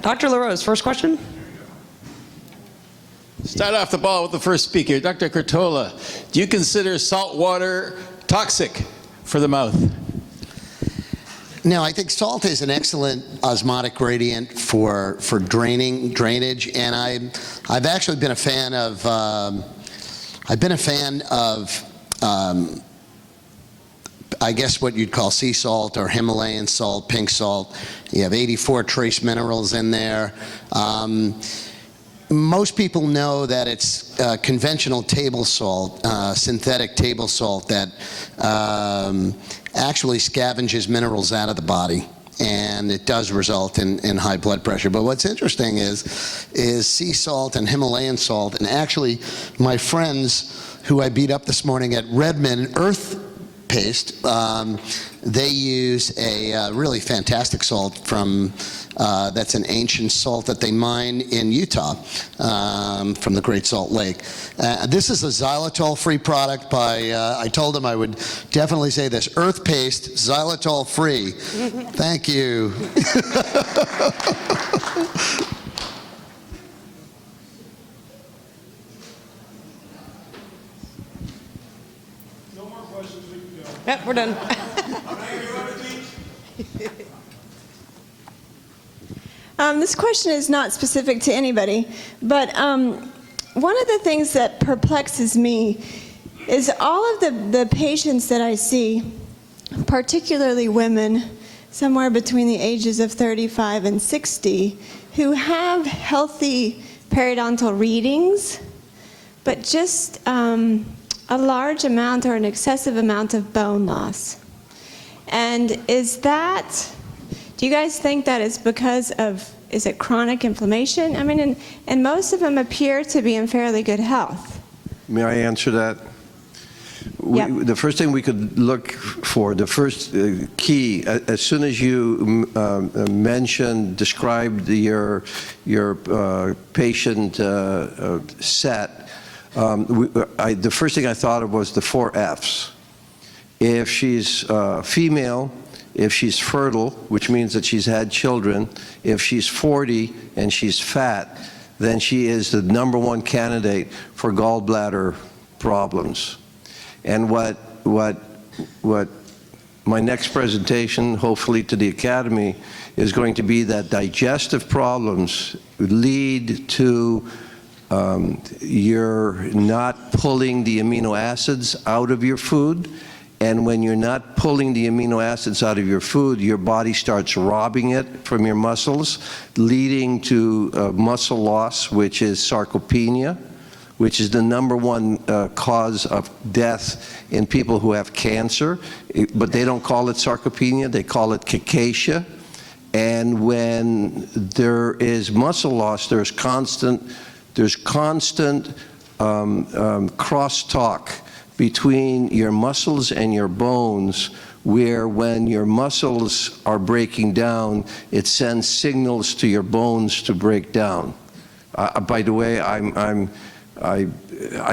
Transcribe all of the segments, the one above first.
Dr. LaRose, first question. Start off the ball with the first speaker. Dr. Curtola, do you consider salt water toxic for the mouth? No, I think salt is an excellent osmotic gradient for drainage, and I've actually been a fan of I guess what you'd call sea salt or Himalayan salt, pink salt. You have 84 trace minerals in there. Most people know that it's conventional table salt, synthetic table salt that actually scavenges minerals out of the body, and it does result in high blood pressure. But what's interesting is sea salt and Himalayan salt, and actually my friends who I beat up this morning at Redmond, Earth Paste, they use a really fantastic salt from that's an ancient salt that they mine in Utah from the Great Salt Lake. This is a xylitol-free product by, I told them I would definitely say this, Earth Paste, xylitol-free. Thank you. Yep, we're done. This question is not specific to anybody, but one of the things that perplexes me is all of the patients that I see, particularly women, somewhere between the ages of 35 and 60, who have healthy periodontal readings, but just a large amount or an excessive amount of bone loss. And do you guys think that is because of, is it chronic inflammation? I mean, and most of them appear to be in fairly good health. May I answer that? Yep. The first thing we could look for, the first key, as soon as you described your patient set, the first thing I thought of was the 4 F's. If she's female, if she's fertile, which means that she's had children, if she's 40 and she's fat, then she is the #1 candidate for gallbladder problems. And what my next presentation, hopefully to the Academy, is going to be that digestive problems lead to you're not pulling the amino acids out of your food, and when you're not pulling the amino acids out of your food, your body starts robbing it from your muscles, leading to muscle loss, which is sarcopenia, which is the #1 cause of death in people who have cancer, but they don't call it sarcopenia, they call it cachexia. And when there is muscle loss, there's constant crosstalk between your muscles and your bones, where when your muscles are breaking down, it sends signals to your bones to break down. By the way, I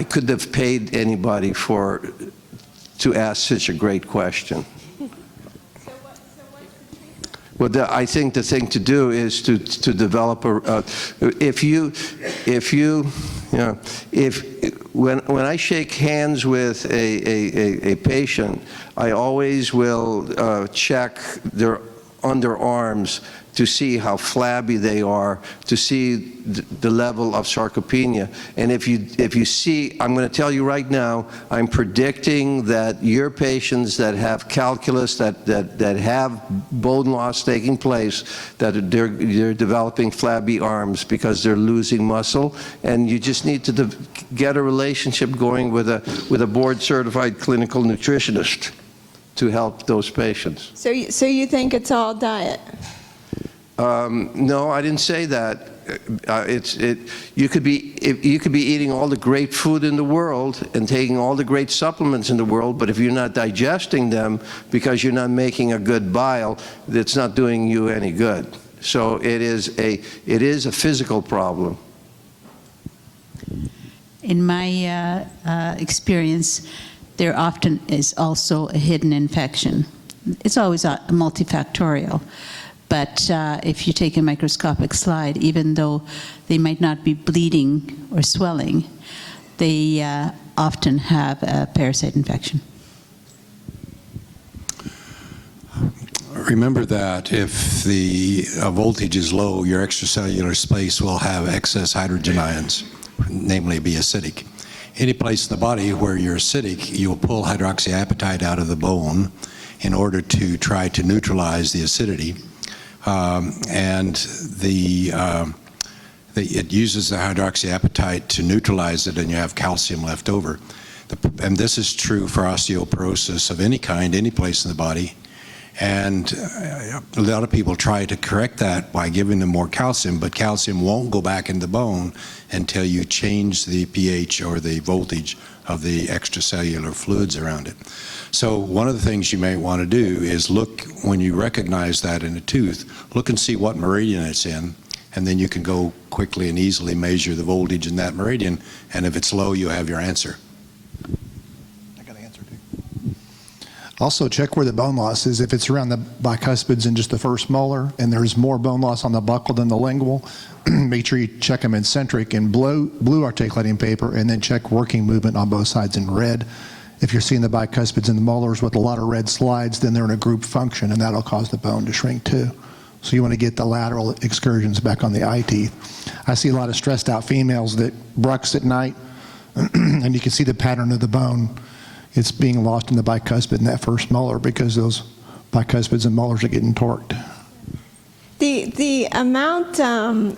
couldn't have paid anybody to ask such a great question. Well, I think the thing to do is to develop when I shake hands with a patient, I always will check their underarms to see how flabby they are, to see the level of sarcopenia. And if you see, I'm going to tell you right now, I'm predicting that your patients that have calculus, that have bone loss taking place, that they're developing flabby arms because they're losing muscle, and you just need to get a relationship going with a board-certified clinical nutritionist to help those patients. So you think it's all diet? No, I didn't say that. You could be eating all the great food in the world and taking all the great supplements in the world, but if you're not digesting them because you're not making a good bile, it's not doing you any good. So it is a physical problem. In my experience, there often is also a hidden infection. It's always multifactorial. But if you take a microscopic slide, even though they might not be bleeding or swelling, they often have a parasite infection. Remember that if the voltage is low, your extracellular space will have excess hydrogen ions, namely be acidic. Any place in the body where you're acidic, you'll pull hydroxyapatite out of the bone in order to try to neutralize the acidity. It uses the hydroxyapatite to neutralize it, and you have calcium left over. And this is true for osteoporosis of any kind, any place in the body. And a lot of people try to correct that by giving them more calcium, but calcium won't go back in the bone until you change the pH or the voltage of the extracellular fluids around it. So one of the things you may want to do is look, when you recognize that in a tooth, look and see what meridian it's in, and then you can go quickly and easily measure the voltage in that meridian, and if it's low, you have your answer. Also check where the bone loss is. If it's around the bicuspids and just the first molar, and there's more bone loss on the buccal than the lingual, make sure you check them in centric in blue articulating paper, and then check working movement on both sides in red. If you're seeing the bicuspids and the molars with a lot of red slides, then they're in a group function, and that'll cause the bone to shrink too. So you want to get the lateral excursions back on the eye teeth. I see a lot of stressed out females that brux at night, and you can see the pattern of the bone. It's being lost in the bicuspid in that first molar because those bicuspids and molars are getting torqued. The amount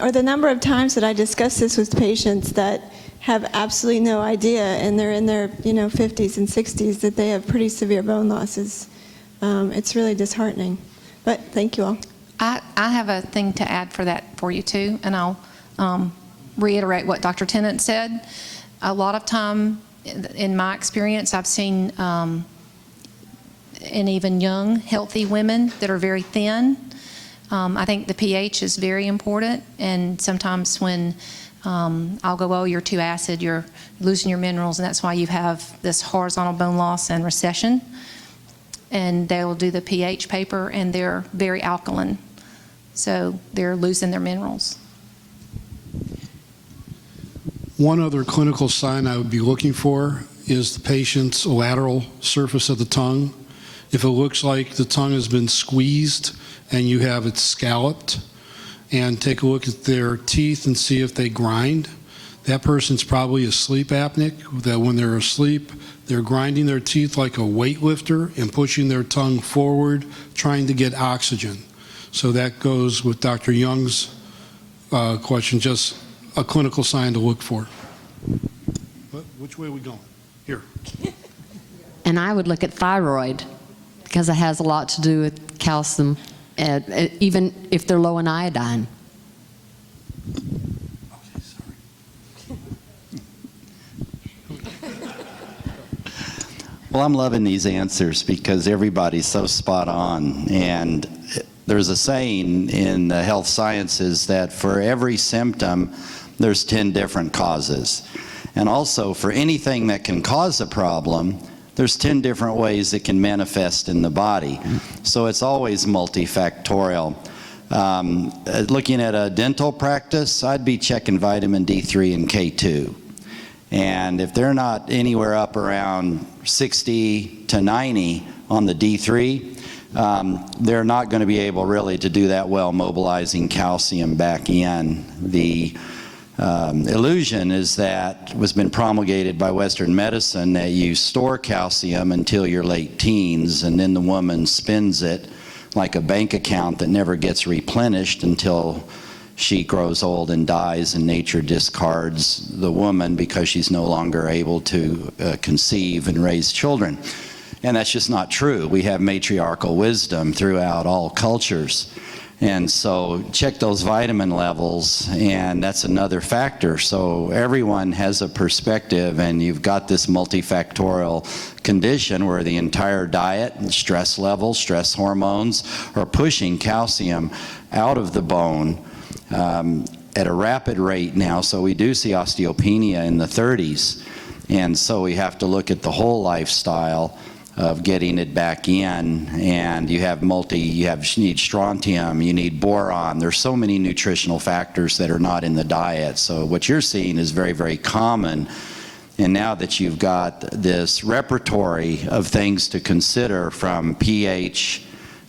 or the number of times that I discuss this with patients that have absolutely no idea, and they're in their 50s and 60s, that they have pretty severe bone losses, it's really disheartening. But thank you all. I have a thing to add for you too, and I'll reiterate what Dr. Tennant said. A lot of time, in my experience, I've seen in even young, healthy women that are very thin. I think the pH is very important, and sometimes when I'll go, oh, you're too acid, you're losing your minerals, and that's why you have this horizontal bone loss and recession. And they will do the pH paper, and they're very alkaline, so they're losing their minerals. One other clinical sign I would be looking for is the patient's lateral surface of the tongue. If it looks like the tongue has been squeezed and you have it scalloped, and take a look at their teeth and see if they grind, that person's probably a sleep apneic, that when they're asleep, they're grinding their teeth like a weightlifter and pushing their tongue forward, trying to get oxygen. So that goes with Dr. Young's question, just a clinical sign to look for. Which way are we going? Here. And I would look at thyroid, because it has a lot to do with calcium, even if they're low in iodine. Okay, sorry. Well, I'm loving these answers because everybody's so spot on. And there's a saying in the health sciences that for every symptom, there's 10 different causes. And also, for anything that can cause a problem, there's 10 different ways it can manifest in the body. So it's always multifactorial. Looking at a dental practice, I'd be checking vitamin D3 and K2. And if they're not anywhere up around 60 to 90 on the D3, they're not going to be able really to do that well mobilizing calcium back in. The illusion is that was been promulgated by Western medicine that you store calcium until your late teens, and then the woman spends it like a bank account that never gets replenished until she grows old and dies, and nature discards the woman because she's no longer able to conceive and raise children. And that's just not true. We have matriarchal wisdom throughout all cultures. And so check those vitamin levels, and that's another factor. So everyone has a perspective, and you've got this multifactorial condition where the entire diet and stress levels, stress hormones are pushing calcium out of the bone at a rapid rate now. So we do see osteopenia in the 30s. And so we have to look at the whole lifestyle of getting it back in, and you need strontium, you need boron. There's so many nutritional factors that are not in the diet. So what you're seeing is very, very common. And now that you've got this repertory of things to consider, from pH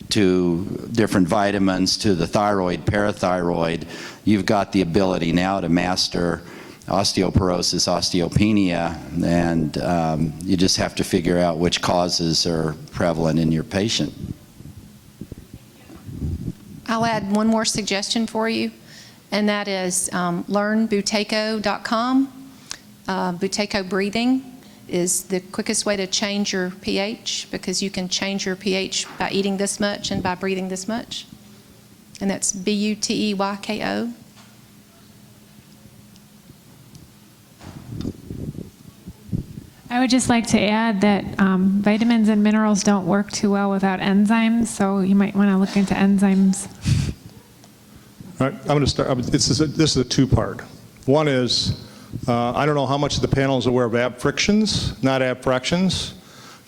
to different vitamins to the thyroid, parathyroid, you've got the ability now to master osteoporosis, osteopenia, and you just have to figure out which causes are prevalent in your patient. I'll add one more suggestion for you, and that is learnbuteco.com. Buteco breathing is the quickest way to change your pH, because you can change your pH by eating this much and by breathing this much. And that's Buteyko. I would just like to add that vitamins and minerals don't work too well without enzymes, so you might want to look into enzymes. All right, I'm going to start. This is a two-part. One is, I don't know how much of the panel is aware of ab frictions, not ab fractions.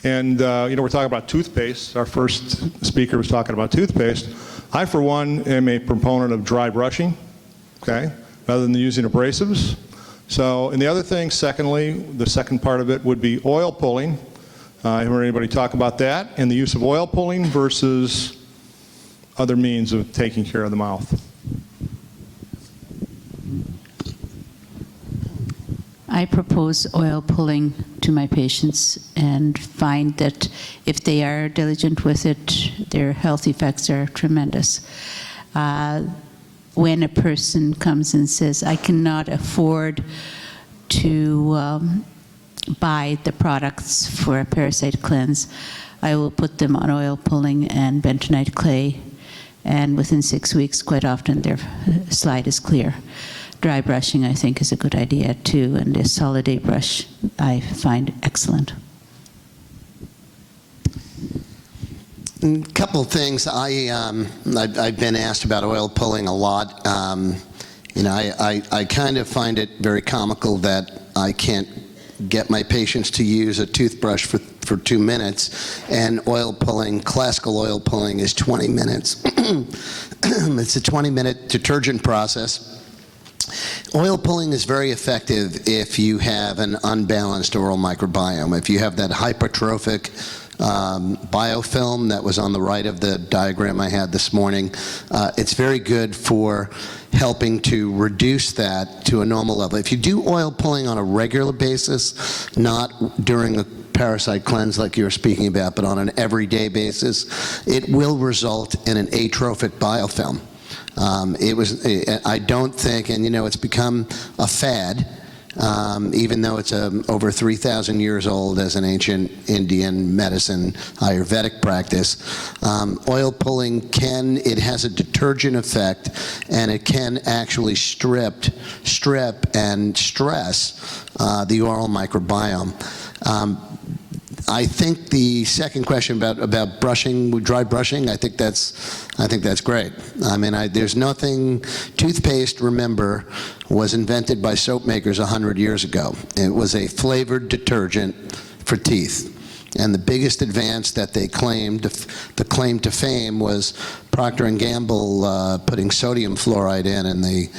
And, we're talking about toothpaste. Our first speaker was talking about toothpaste. I, for one, am a proponent of dry brushing, okay, rather than using abrasives. So, and the other thing, secondly, the second part of it would be oil pulling. I haven't heard anybody talk about that, and the use of oil pulling versus other means of taking care of the mouth. I propose oil pulling to my patients and find that if they are diligent with it, their health effects are tremendous. When a person comes and says, I cannot afford to buy the products for a parasite cleanse, I will put them on oil pulling and bentonite clay, and within 6 weeks, quite often, their slide is clear. Dry brushing, I think, is a good idea too, and the Solid-A brush I find excellent. A couple of things. I've been asked about oil pulling a lot. I kind of find it very comical that I can't get my patients to use a toothbrush for 2 minutes, and oil pulling, classical oil pulling, is 20 minutes. It's a 20-minute detergent process. Oil pulling is very effective if you have an unbalanced oral microbiome. If you have that hypertrophic biofilm that was on the right of the diagram I had this morning, it's very good for helping to reduce that to a normal level. If you do oil pulling on a regular basis, not during a parasite cleanse like you were speaking about, but on an everyday basis, it will result in an atrophic biofilm. I don't think, and it's become a fad, even though it's over 3,000 years old as an ancient Indian medicine Ayurvedic practice. Oil pulling it has a detergent effect, and it can actually strip and stress the oral microbiome. I think the second question about brushing, dry brushing, I think that's great. I mean, there's nothing. Toothpaste, remember, was invented by soap makers 100 years ago. It was a flavored detergent for teeth. And the biggest advance that they claimed, the claim to fame, was Procter & Gamble putting sodium fluoride in the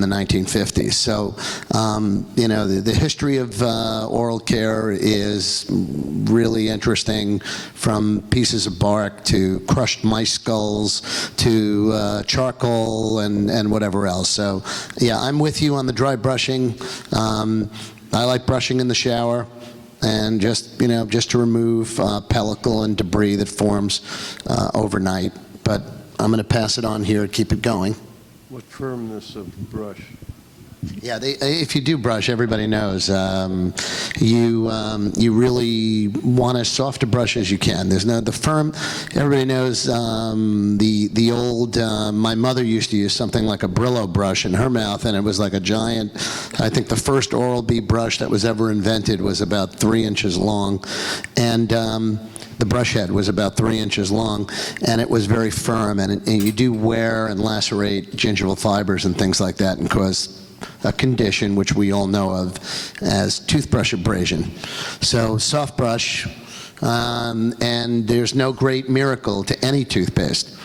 1950s. So, the history of oral care is really interesting, from pieces of bark to crushed mice skulls to charcoal and whatever else. So, yeah, I'm with you on the dry brushing. I like brushing in the shower, and just to remove pellicle and debris that forms overnight. But I'm going to pass it on here and keep it going. What firmness of brush? Yeah, if you do brush, everybody knows, you really want as soft a brush as you can. There's the firm, everybody knows the old, my mother used to use something like a Brillo brush in her mouth, and it was like a giant, I think the first Oral-B brush that was ever invented was about 3 inches long, and the brush head was about 3 inches long, and it was very firm, and you do wear and lacerate gingival fibers and things like that and cause a condition which we all know of as toothbrush abrasion. So soft brush, and there's no great miracle to any toothpaste.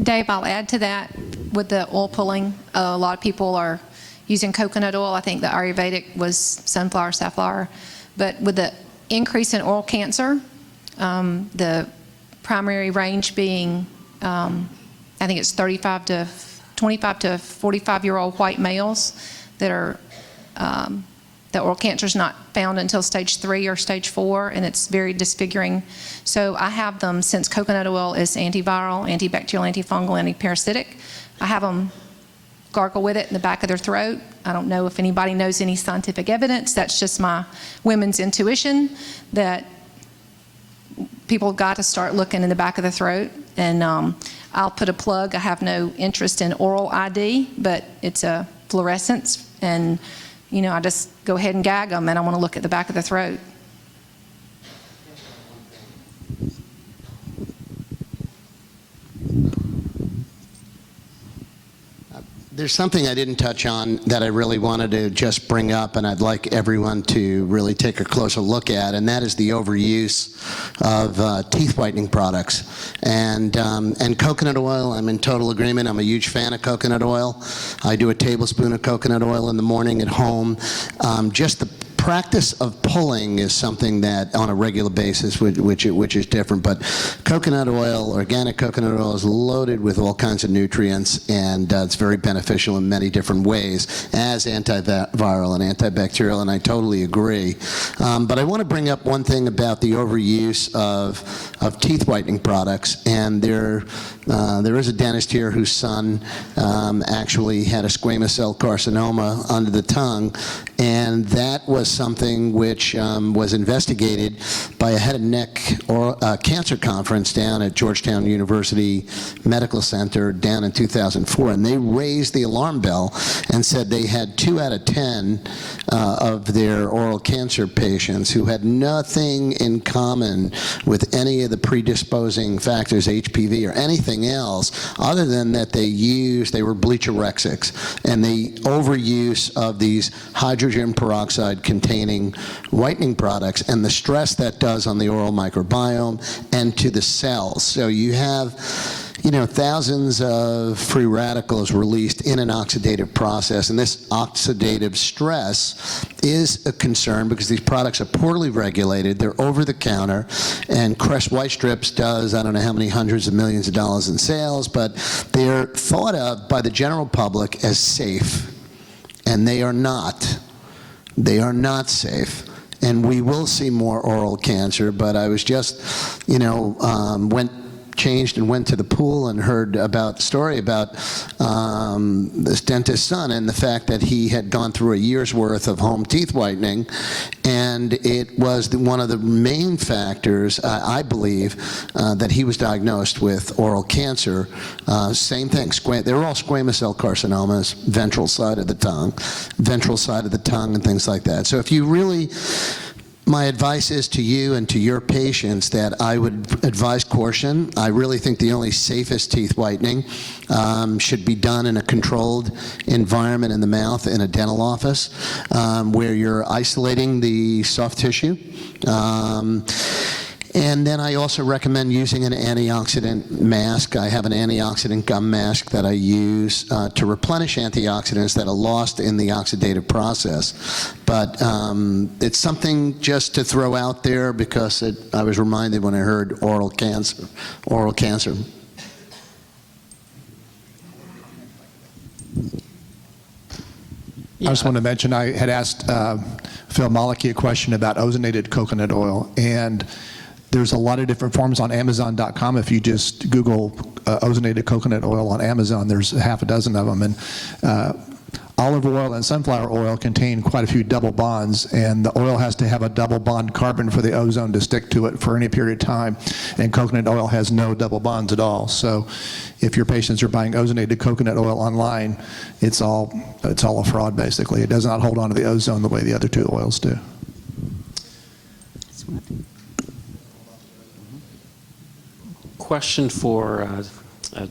Dave, I'll add to that with the oil pulling. A lot of people are using coconut oil. I think the Ayurvedic was sunflower, safflower. But with the increase in oral cancer, the primary range being, I think it's 25 to 45-year-old white males that are, the oral cancer is not found until stage 3 or stage 4, and it's very disfiguring. So I have them, since coconut oil is antiviral, antibacterial, antifungal, antiparasitic, I have them gargle with it in the back of their throat. I don't know if anybody knows any scientific evidence. That's just my women's intuition that people got to start looking in the back of the throat. And I'll put a plug. I have no interest in oral ID, but it's a fluorescence, and you know, I just go ahead and gag them, and I want to look at the back of the throat. There's something I didn't touch on that I really wanted to just bring up, and I'd like everyone to really take a closer look at, and that is the overuse of teeth whitening products. And coconut oil, I'm in total agreement. I'm a huge fan of coconut oil. I do a tablespoon of coconut oil in the morning at home. Just the practice of pulling is something that on a regular basis, which is different, but coconut oil, organic coconut oil, is loaded with all kinds of nutrients, and it's very beneficial in many different ways as antiviral and antibacterial, and I totally agree. But I want to bring up one thing about the overuse of teeth whitening products, and there is a dentist here whose son actually had a squamous cell carcinoma under the tongue, and that was something which was investigated by a head and neck or cancer conference down at Georgetown University Medical Center down in 2004, and they raised the alarm bell and said they had 2 out of 10 of their oral cancer patients who had nothing in common with any of the predisposing factors, HPV or anything else, other than that they were bleachorexics, and the overuse of these hydrogen peroxide containing whitening products and the stress that does on the oral microbiome and to the cells. So you have, you know, thousands of free radicals released in an oxidative process, and this oxidative stress is a concern because these products are poorly regulated, they're over the counter, and Crest White Strips does, I don't know how many hundreds of millions of dollars in sales, but they're thought of by the general public as safe, and they are not. They are not safe. And we will see more oral cancer, but I was just, you know, changed and went to the pool and heard about the story about this dentist's son and the fact that he had gone through a year's worth of home teeth whitening, and it was one of the main factors, I believe, that he was diagnosed with oral cancer. Same thing, they're all squamous cell carcinomas, ventral side of the tongue, and things like that. So if you really, my advice is to you and to your patients that I would advise caution. I really think the only safest teeth whitening should be done in a controlled environment in the mouth in a dental office where you're isolating the soft tissue. And then I also recommend using an antioxidant mask. I have an antioxidant gum mask that I use to replenish antioxidants that are lost in the oxidative process. But it's something just to throw out there because I was reminded when I heard oral cancer. I just want to mention I had asked Phil Maliki a question about ozonated coconut oil, and there's a lot of different forms on Amazon.com. If you just Google ozonated coconut oil on Amazon, there's half a dozen of them. And olive oil and sunflower oil contain quite a few double bonds, and the oil has to have a double bond carbon for the ozone to stick to it for any period of time. And coconut oil has no double bonds at all. So if your patients are buying ozonated coconut oil online, it's all a fraud, basically. It does not hold on to the ozone the way the other two oils do. Question for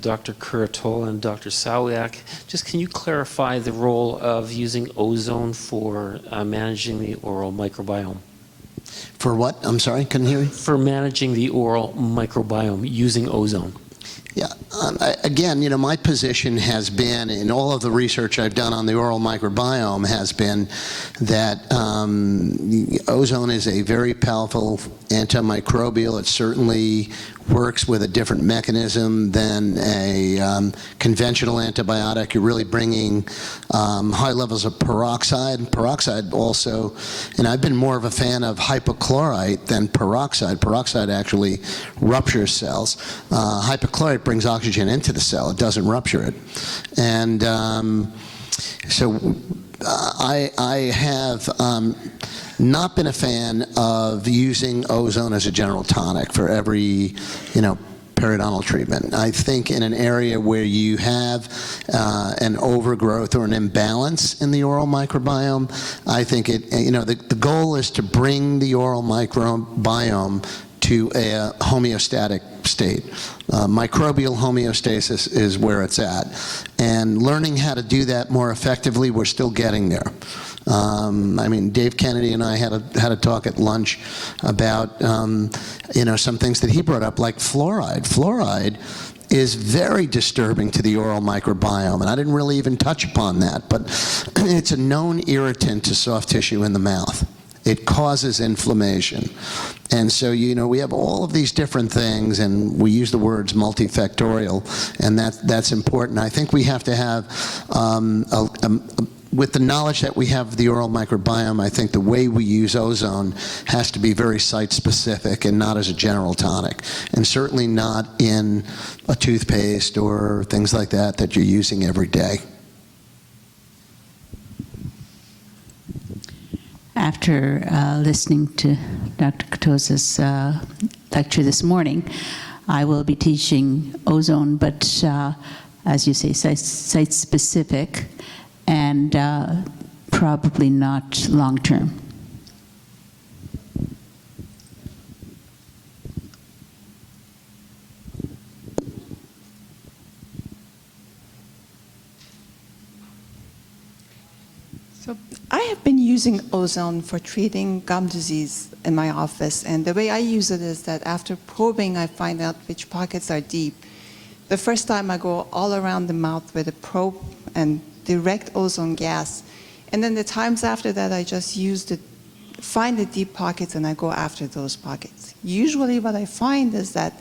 Dr. Curatola and Dr. Sawiak. Just can you clarify the role of using ozone for managing the oral microbiome? For what? I'm sorry, couldn't hear you. For managing the oral microbiome using ozone. Yeah, again, you know, my position has been, in all of the research I've done on the oral microbiome, has been that ozone is a very powerful antimicrobial. It certainly works with a different mechanism than a conventional antibiotic. You're really bringing high levels of peroxide. Peroxide also, and I've been more of a fan of hypochlorite than peroxide. Peroxide actually ruptures cells. Hypochlorite brings oxygen into the cell. It doesn't rupture it. And so I have not been a fan of using ozone as a general tonic for every, you know, periodontal treatment. I think in an area where you have an overgrowth or an imbalance in the oral microbiome, I think it, you know, the goal is to bring the oral microbiome to a homeostatic state. Microbial homeostasis is where it's at. And learning how to do that more effectively, we're still getting there. I mean, Dave Kennedy and I had a talk at lunch about, you know, some things that he brought up, like fluoride. Fluoride is very disturbing to the oral microbiome, and I didn't really even touch upon that, but it's a known irritant to soft tissue in the mouth. It causes inflammation. And so, you know, we have all of these different things, and we use the words multifactorial, and that's important. I think we have to have, with the knowledge that we have of the oral microbiome, I think the way we use ozone has to be very site-specific and not as a general tonic, and certainly not in a toothpaste or things like that that you're using every day. After listening to Dr. Curatosa's lecture this morning, I will be teaching ozone, but as you say, site-specific and probably not long-term. So I have been using ozone for treating gum disease in my office, and the way I use it is that after probing, I find out which pockets are deep. The first time I go all around the mouth with a probe and direct ozone gas, and then the times after that, I just find the deep pockets and I go after those pockets. Usually what I find is that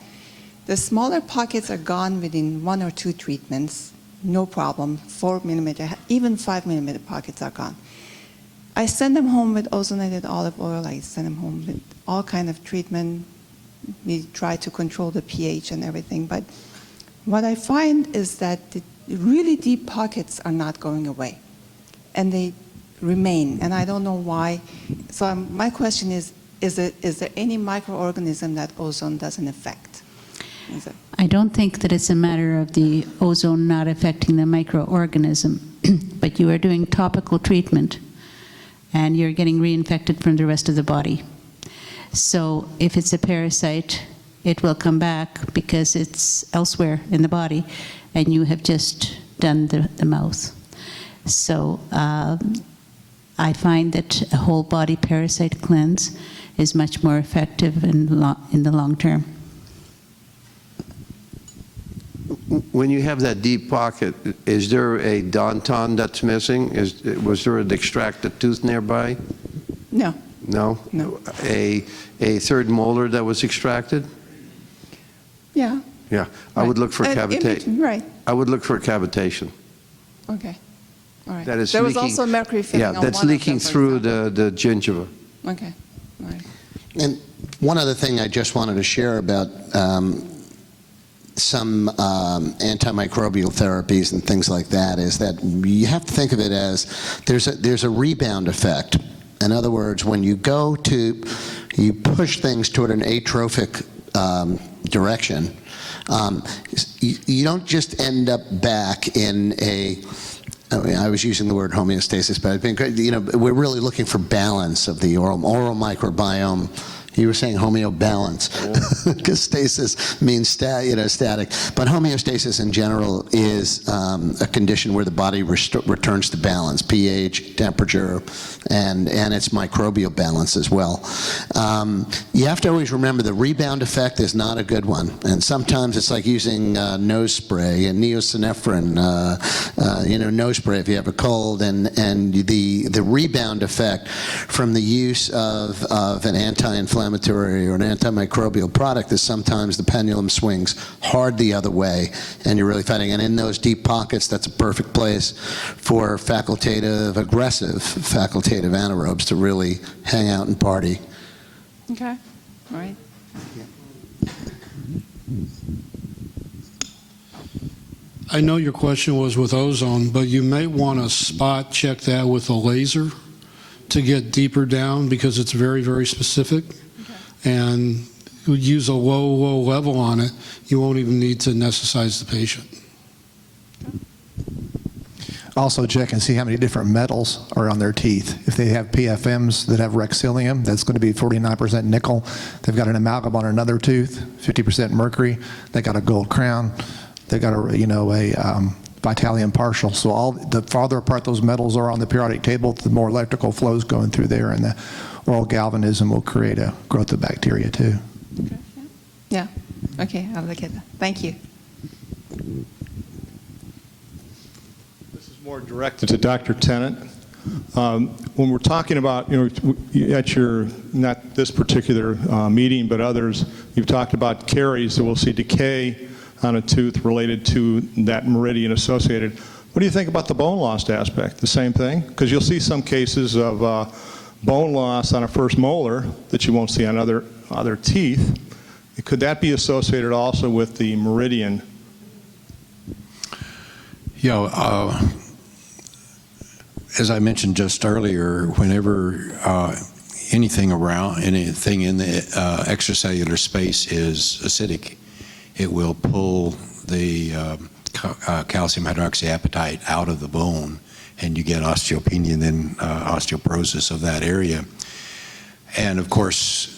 the smaller pockets are gone within 1 or 2 treatments. No problem, 4 millimeter, even 5 millimeter pockets are gone. I send them home with ozonated olive oil. I send them home with all kind of treatment. We try to control the pH and everything. But what I find is that the really deep pockets are not going away, and they remain. And I don't know why. So my question is there any microorganism that ozone doesn't affect? I don't think that it's a matter of the ozone not affecting the microorganism, but you are doing topical treatment and you're getting reinfected from the rest of the body. So if it's a parasite, it will come back because it's elsewhere in the body and you have just done the mouth. So I find that a whole body parasite cleanse is much more effective in the long term. When you have that deep pocket, is there a denton that's missing? Was there an extracted tooth nearby? No. No? No. A third molar that was extracted? Yeah. Yeah. I would look for cavitation. Right. I would look for cavitation. Okay. All right. That is there leaking, was also mercury-free. Yeah, that's leaking through the gingiva. Okay. All right. And one other thing I just wanted to share about some antimicrobial therapies and things like that is that you have to think of it as there's a rebound effect. In other words, when you you push things toward an atrophic direction, you don't just end up back in I was using the word homeostasis, but I think, you know, we're really looking for balance of the oral microbiome, You were saying homeobalance, because stasis means static. But homeostasis in general is a condition where the body returns to balance, pH, temperature, and its microbial balance as well. You have to always remember the rebound effect is not a good one. And sometimes it's like using nose spray and neosynephrine, nose spray if you have a cold, and the rebound effect from the use of an anti-inflammatory or an antimicrobial product is sometimes the pendulum swings hard the other way, and you're really fighting. And in those deep pockets, that's a perfect place for aggressive facultative anaerobes to really hang out and party. Okay, all right. I know your question was with ozone, but you may want to spot check that with a laser to get deeper down, because it's very, very specific. Okay. And you would use a low level on it. You won't even need to anesthetize the patient. Also check and see how many different metals are on their teeth. If they have PFMs that have rexillium, that's going to be 49% nickel. They've got an amalgam on another tooth, 50% mercury. They got a gold crown. They got a Vitalium partial. So the farther apart those metals are on the periodic table, the more electrical flows going through there, and the oral galvanism will create a growth of bacteria too. Okay. Yeah. Okay, I'll look at that. Thank you. This is more directed to Dr. Tennant. When we're talking about, at your, not this particular meeting, but others, you've talked about caries that we'll see decay on a tooth related to that meridian associated. What do you think about the bone loss aspect? The same thing? Because you'll see some cases of bone loss on a first molar that you won't see on other teeth. Could that be associated also with the meridian? As I mentioned just earlier, whenever anything in the extracellular space is acidic, it will pull the calcium hydroxyapatite out of the bone, and you get osteopenia and then osteoporosis of that area. And of course,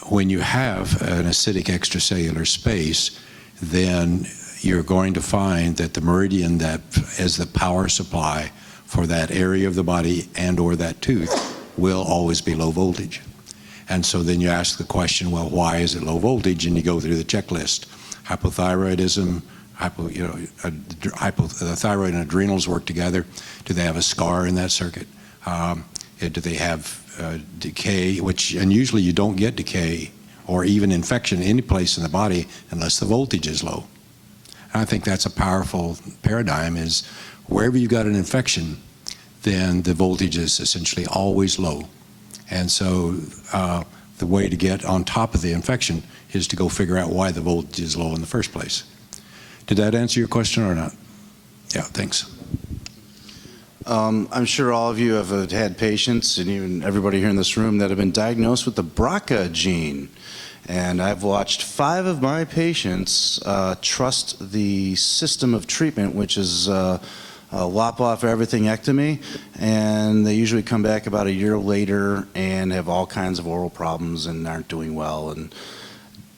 when you have an acidic extracellular space, then you're going to find that the meridian that is the power supply for that area of the body and or that tooth will always be low voltage. And so then you ask the question, well, why is it low voltage? And you go through the checklist. Hypothyroidism, the thyroid and adrenals work together. Do they have a scar in that circuit? Do they have decay, and usually you don't get decay or even infection any place in the body unless the voltage is low. And I think that's a powerful paradigm, is wherever you've got an infection, then the voltage is essentially always low. And so the way to get on top of the infection is to go figure out why the voltage is low in the first place. Did that answer your question or not? Yeah, thanks. I'm sure all of you have had patients, and even everybody here in this room, that have been diagnosed with the BRCA gene. And I've watched 5 of my patients trust the system of treatment, which is a lop off everythingectomy, and they usually come back about a year later and have all kinds of oral problems and aren't doing well and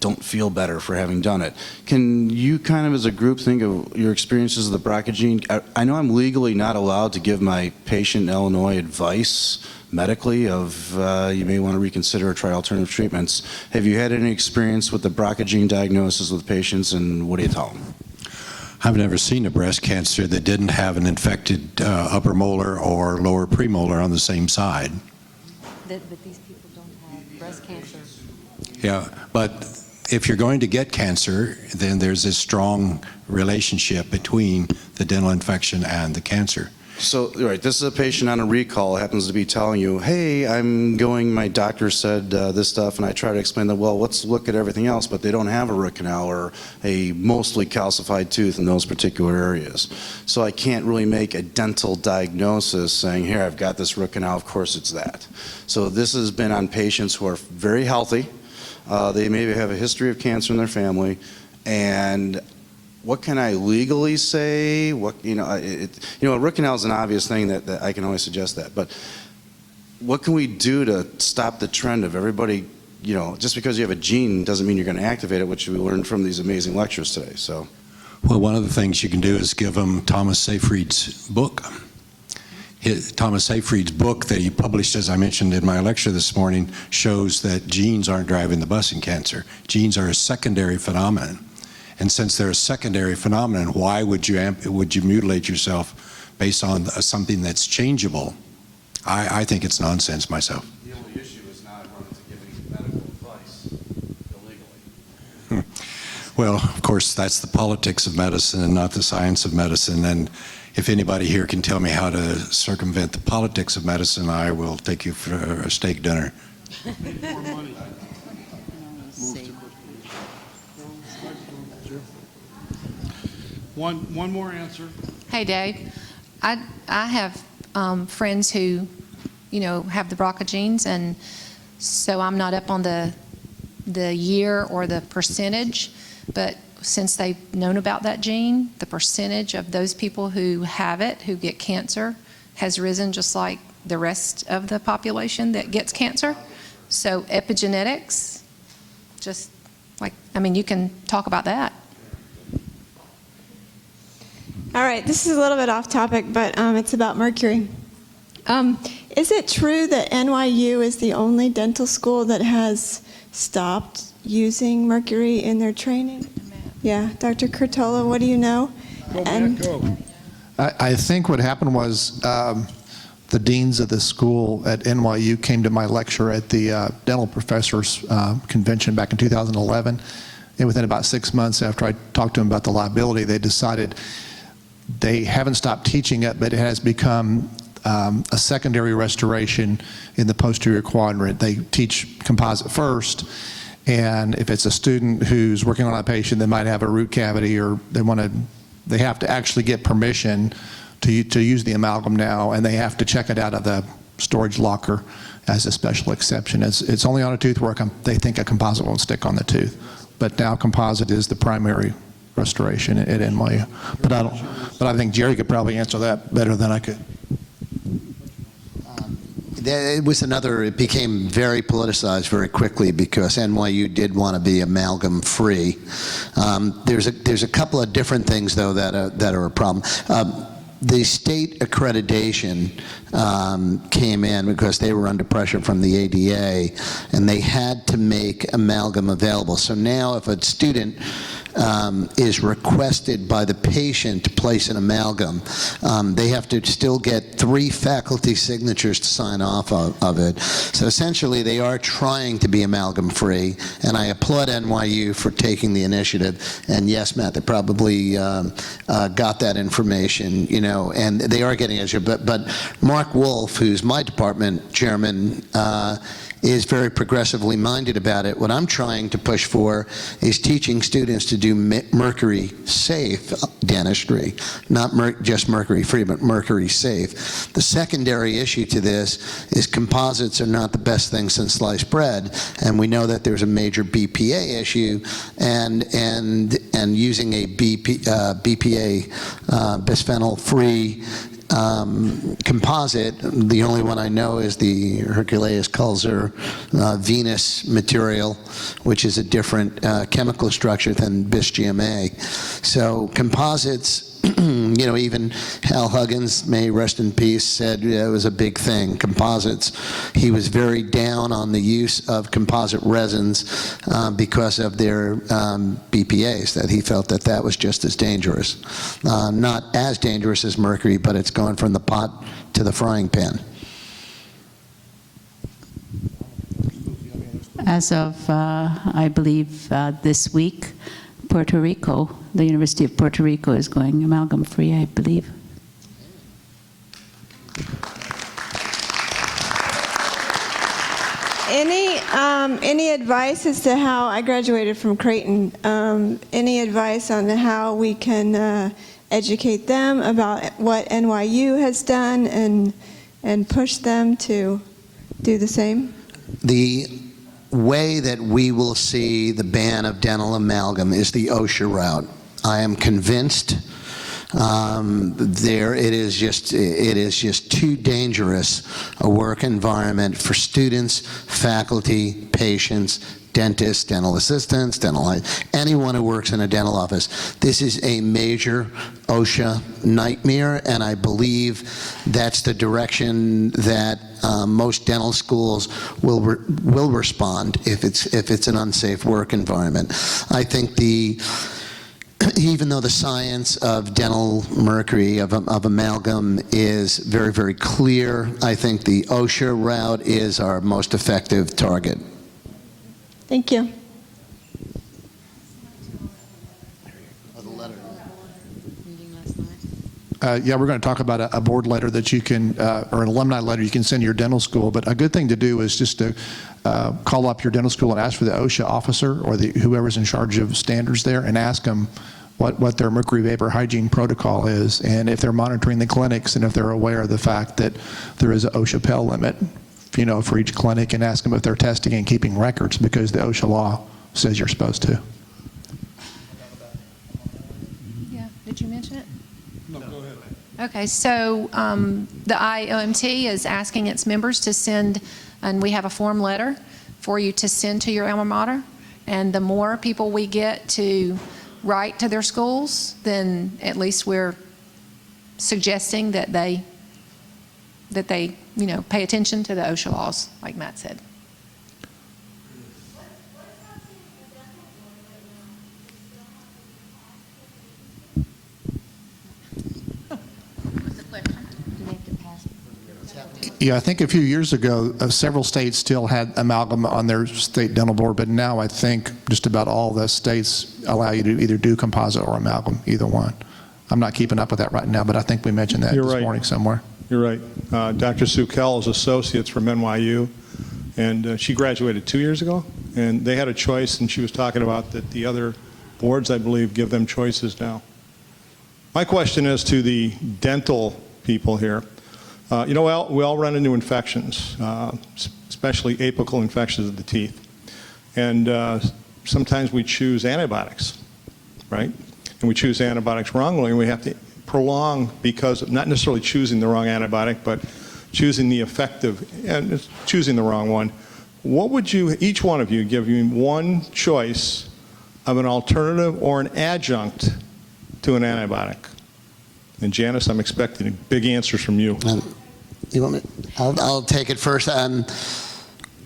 don't feel better for having done it. Can you kind of as a group think of your experiences with the BRCA gene? I know I'm legally not allowed to give my patient in Illinois advice medically of you may want to reconsider or try alternative treatments. Have you had any experience with the BRCA gene diagnosis with patients, and what do you tell them? I've never seen a breast cancer that didn't have an infected upper molar or lower premolar on the same side. But these people don't have breast cancer. Yeah, but if you're going to get cancer, then there's this strong relationship between the dental infection and the cancer. So, right, this is a patient on a recall, happens to be telling you, hey, my doctor said this stuff, and I try to explain that, well, let's look at everything else, but they don't have a root canal or a mostly calcified tooth in those particular areas. So I can't really make a dental diagnosis saying, here, I've got this root canal, of course it's that. So this has been on patients who are very healthy. They maybe have a history of cancer in their family, and what can I legally say? A root canal is an obvious thing that I can always suggest that, but what can we do to stop the trend of everybody you know, just because you have a gene doesn't mean you're going to activate it, which we learned from these amazing lectures today. So, Well, one of the things you can do is give them Thomas Seyfried's book. Thomas Seyfried's book that he published, as I mentioned in my lecture this morning, shows that genes aren't driving the bus in cancer. Genes are a secondary phenomenon. And since they're a secondary phenomenon, why would you mutilate yourself based on something that's changeable? I think it's nonsense myself. the only issue is not running to giving medical advice illegally. Well, of course, that's the politics of medicine and not the science of medicine. And if anybody here can tell me how to circumvent the politics of medicine, I will take you for a steak dinner. One more answer. Hey, Dave. I have friends who, you know, have the BRCA genes, and so I'm not up on the year or the percentage, but since they've known about that gene, the percentage of those people who have it, who get cancer, has risen just like the rest of the population that gets cancer. So epigenetics, just like, I mean, you can talk about that. All right, this is a little bit off topic, but it's about mercury. Is it true that NYU is the only dental school that has stopped using mercury in their training? Yeah, Dr. Curtola, what do you know? I think what happened was the deans of the school at NYU came to my lecture at the dental professors convention back in 2011. And within about 6 months after I talked to them about the liability, they decided they haven't stopped teaching it, but it has become a secondary restoration in the posterior quadrant. They teach composite first, and if it's a student who's working on a patient that might have a root cavity, or they have to actually get permission to use the amalgam now, and they have to check it out of the storage locker as a special exception. It's only on a tooth where they think a composite won't stick on the tooth, but now composite is the primary restoration at NYU. But I think Jerry could probably answer that better than I could. It became very politicized very quickly because NYU did want to be amalgam free. There's a couple of different things though that are a problem. The state accreditation came in because they were under pressure from the ADA, and they had to make amalgam available. So now if a student is requested by the patient to place an amalgam, they have to still get 3 faculty signatures to sign off of it. So essentially they are trying to be amalgam free, and I applaud NYU for taking the initiative. And yes, Matt, they probably got that information, you know, and they are getting it. But Mark Wolf, who's my department chairman, is very progressively minded about it. What I'm trying to push for is teaching students to do Mercury-Safe dentistry, not just Mercury-Free, but Mercury-Safe. The secondary issue to this is composites are not the best thing since sliced bread, and we know that there's a major BPA issue, and using a BPA bisphenol-free composite, the only one I know is the Hercules Culzer Venus material, which is a different chemical structure than bis GMA. So composites, you know, even Hal Huggins, may rest in peace, said it was a big thing, composites. He was very down on the use of composite resins because of their BPAs, that he felt that was just as dangerous. Not as dangerous as mercury, but it's gone from the pot to the frying pan. As of, I believe, this week, Puerto Rico, the University of Puerto Rico is going amalgam-free, I believe. Any advice as to how, I graduated from Creighton, any advice on how we can educate them about what NYU has done and push them to do the same? The way that we will see the ban of dental amalgam is the OSHA route. I am convinced It is just too dangerous a work environment for students, faculty, patients, dentists, dental assistants, anyone who works in a dental office. This is a major OSHA nightmare, and I believe that's the direction that most dental schools will respond if it's an unsafe work environment. I think even though the science of dental mercury, of amalgam, is very, very clear, I think the OSHA route is our most effective target. Thank you. Yeah, we're going to talk about a board letter that you can, or an alumni letter you can send to your dental school. But a good thing to do is just to call up your dental school and ask for the OSHA officer or whoever's in charge of standards there, and ask them what their mercury vapor hygiene protocol is, and if they're monitoring the clinics, and if they're aware of the fact that there is an OSHA PEL limit, for each clinic, and ask them if they're testing and keeping records, because the OSHA law says you're supposed to. Yeah, did you mention it? No, go ahead. Okay, so the IAOMT is asking its members to send, and we have a form letter for you to send to your alma mater, and the more people we get to write to their schools, then at least we're suggesting that they pay attention to the OSHA laws, like Matt said. Yeah, I think a few years ago, several states still had amalgam on their state dental board, but now I think just about all the states allow you to either do composite or amalgam, either one. I'm not keeping up with that right now, but I think we mentioned that this morning somewhere. You're right. Dr. Sue Kell is associates from NYU, and she graduated 2 years ago, and they had a choice, and she was talking about that the other boards, I believe, give them choices now. My question is to the dental people here. We all run into infections, especially apical infections of the teeth. And sometimes we choose antibiotics, right? And we choose antibiotics wrongly, and we have to prolong because of not necessarily choosing the wrong antibiotic, but choosing the effective, and choosing the wrong one. What would you, each one of you, give you one choice of an alternative or an adjunct to an antibiotic? And Janice, I'm expecting big answers from you. You want me? I'll take it first. I'm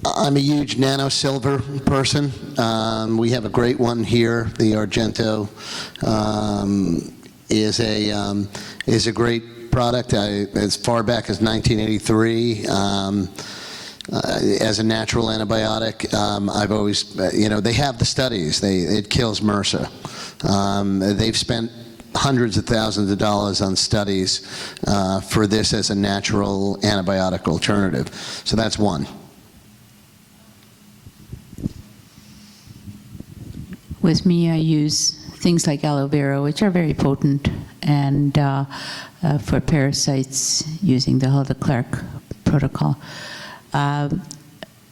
a huge nano silver person. We have a great one here. The Argento is a great product. As far back as 1983. As a natural antibiotic, I've always, they have the studies. It kills MRSA. They've spent hundreds of thousands of dollars on studies for this as a natural antibiotic alternative. So that's one. With me, I use things like aloe vera, which are very potent, and for parasites, using the Hulda-Clark protocol.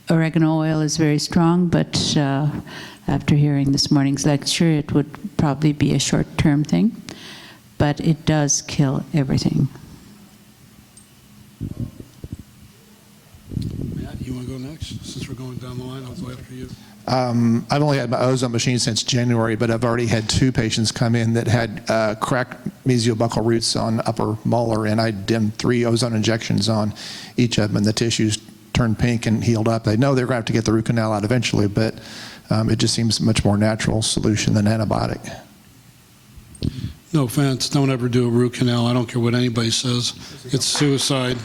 Oregano oil is very strong, but after hearing this morning's lecture, it would probably be a short-term thing, but it does kill everything. Matt, you want to go next? Since we're going down the line, I'll go after you. I've only had my ozone machine since January, but I've already had 2 patients come in that had cracked mesiobuccal roots on upper molar, and I did 3 ozone injections on each of them, and the tissues turned pink and healed up. They know they're going to have to get the root canal out eventually, but it just seems a much more natural solution than antibiotic. No offense, don't ever do a root canal. I don't care what anybody says. It's suicide.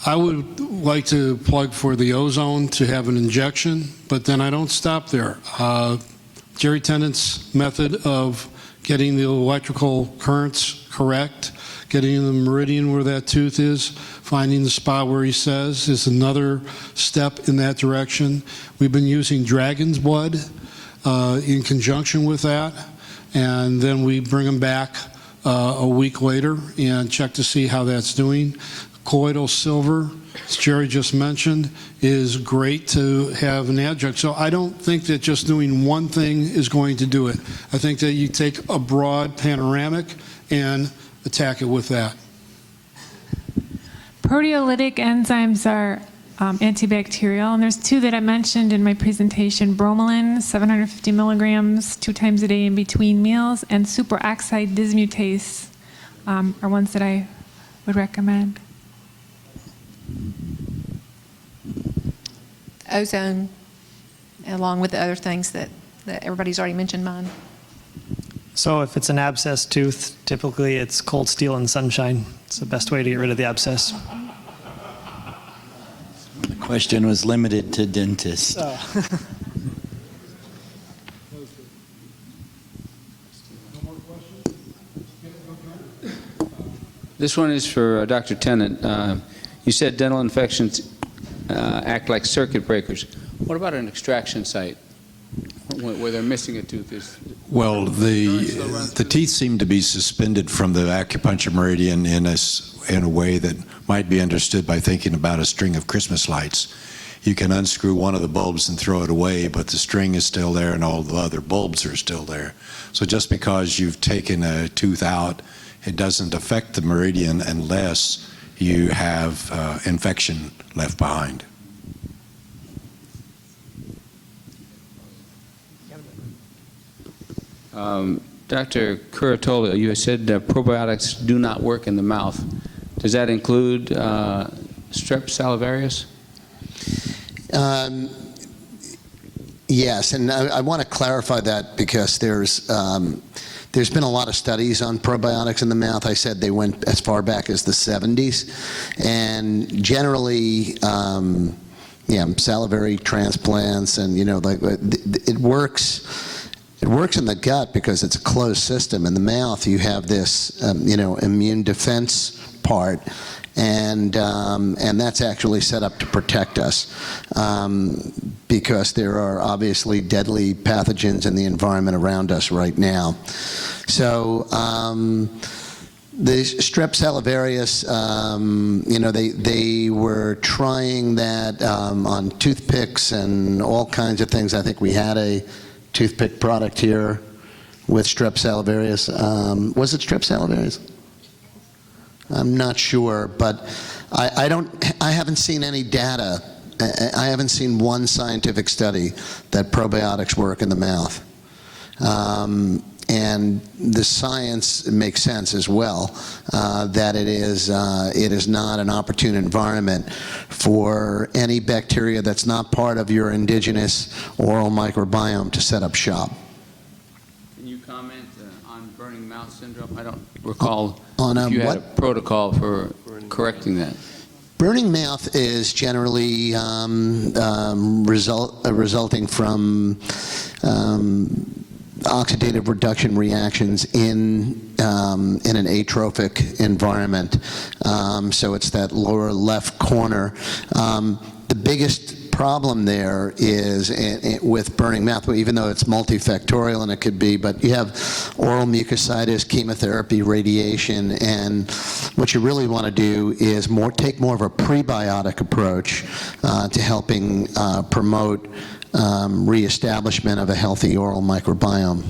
I would like to plug for the ozone to have an injection, but then I don't stop there. Jerry Tennant's method of getting the electrical currents correct, getting in the meridian where that tooth is, finding the spot where he says is another step in that direction. We've been using dragon's blood in conjunction with that, and then we bring them back a week later and check to see how that's doing. Colloidal silver, as Jerry just mentioned, is great to have an adjunct. So I don't think that just doing one thing is going to do it. I think that you take a broad panoramic and attack it with that. Proteolytic enzymes are antibacterial, and there's two that I mentioned in my presentation: bromelain, 750 milligrams, 2 times a day in between meals, and superoxide dismutase are ones that I would recommend. Ozone, along with the other things that everybody's already mentioned mine. So if it's an abscess tooth, typically it's cold steel and sunshine. It's the best way to get rid of the abscess. The question was limited to dentists. This one is for Dr. Tennant. You said dental infections act like circuit breakers. What about an extraction site where they're missing a tooth? Well, the teeth seem to be suspended from the acupuncture meridian in a way that might be understood by thinking about a string of Christmas lights. You can unscrew one of the bulbs and throw it away, but the string is still there and all the other bulbs are still there. So just because you've taken a tooth out, it doesn't affect the meridian unless you have infection left behind. Dr. Curatola, you said probiotics do not work in the mouth. Does that include strep salivarius? Yes, and I want to clarify that because there's been a lot of studies on probiotics in the mouth. I said they went as far back as the 70s, and generally, salivary transplants, and it works. It works in the gut because it's a closed system. In the mouth, you have this, immune defense part, and that's actually set up to protect us because there are obviously deadly pathogens in the environment around us right now. So the strep salivarius, they were trying that on toothpicks and all kinds of things. I think we had a toothpick product here with strep salivarius. Was it strep salivarius? I'm not sure, but I haven't seen any data. I haven't seen one scientific study that probiotics work in the mouth. And the science makes sense as well, that it is not an opportune environment for any bacteria that's not part of your indigenous oral microbiome to set up shop. Can you comment on burning mouth syndrome? I don't recall if you had a protocol for correcting that. Burning mouth is generally resulting from oxidative reduction reactions in an atrophic environment. So it's that lower left corner. The biggest problem there is with burning mouth, even though it's multifactorial and it could be, but you have oral mucositis, chemotherapy, radiation, and what you really want to do is take more of a prebiotic approach to helping promote reestablishment of a healthy oral microbiome.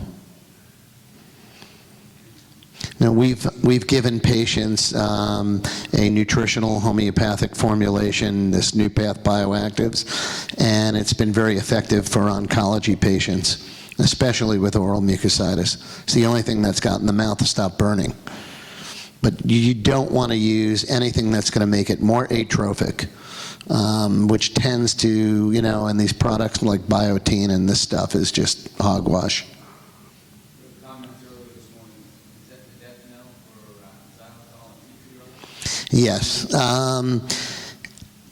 Now, we've given patients a nutritional homeopathic formulation, this New Path Bioactives, and it's been very effective for oncology patients, especially with oral mucositis. It's the only thing that's gotten the mouth to stop burning. But you don't want to use anything that's going to make it more atrophic, which tends to, and these products like biotin and this stuff is just hogwash. Yes. I'm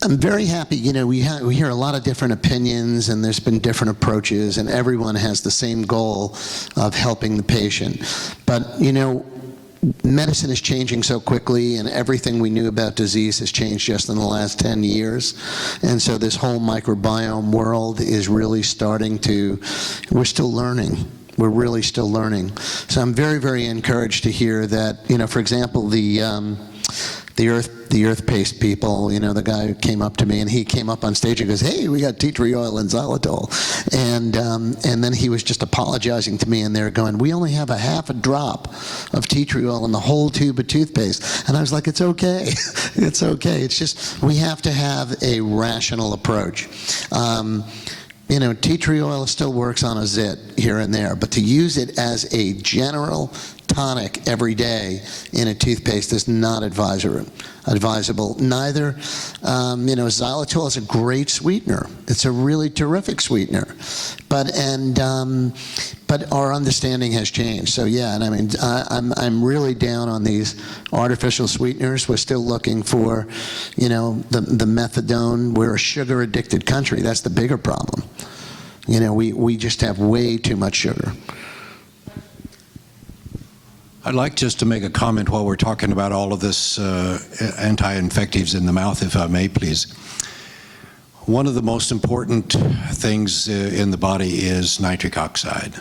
very happy. We hear a lot of different opinions, and there's been different approaches, and everyone has the same goal of helping the patient. But, medicine is changing so quickly, and everything we knew about disease has changed just in the last 10 years. And so this whole microbiome world is really we're still learning. We're really still learning. So I'm very, very encouraged to hear that, for example, the the earth paste people, you know, the guy who came up to me, and he came up on stage and goes, "Hey, we got tea tree oil and xylitol," and then he was just apologizing to me, and they're going, "We only have a half a drop of tea tree oil in the whole tube of toothpaste," and I was like, "It's okay, it's okay. It's just we have to have a rational approach." You know, tea tree oil still works on a zit here and there, but to use it as a general tonic every day in a toothpaste is not advisable. Neither, you know, xylitol is a great sweetener. It's a really terrific sweetener, but our understanding has changed. So yeah, and I mean, I'm really down on these artificial sweeteners. We're still looking for, you know, the methadone. We're a sugar-addicted country. That's the bigger problem. You know, we just have way too much sugar. I'd like just to make a comment while we're talking about all of this anti-infectives in the mouth, if I may, please. One of the most important things in the body is nitric oxide.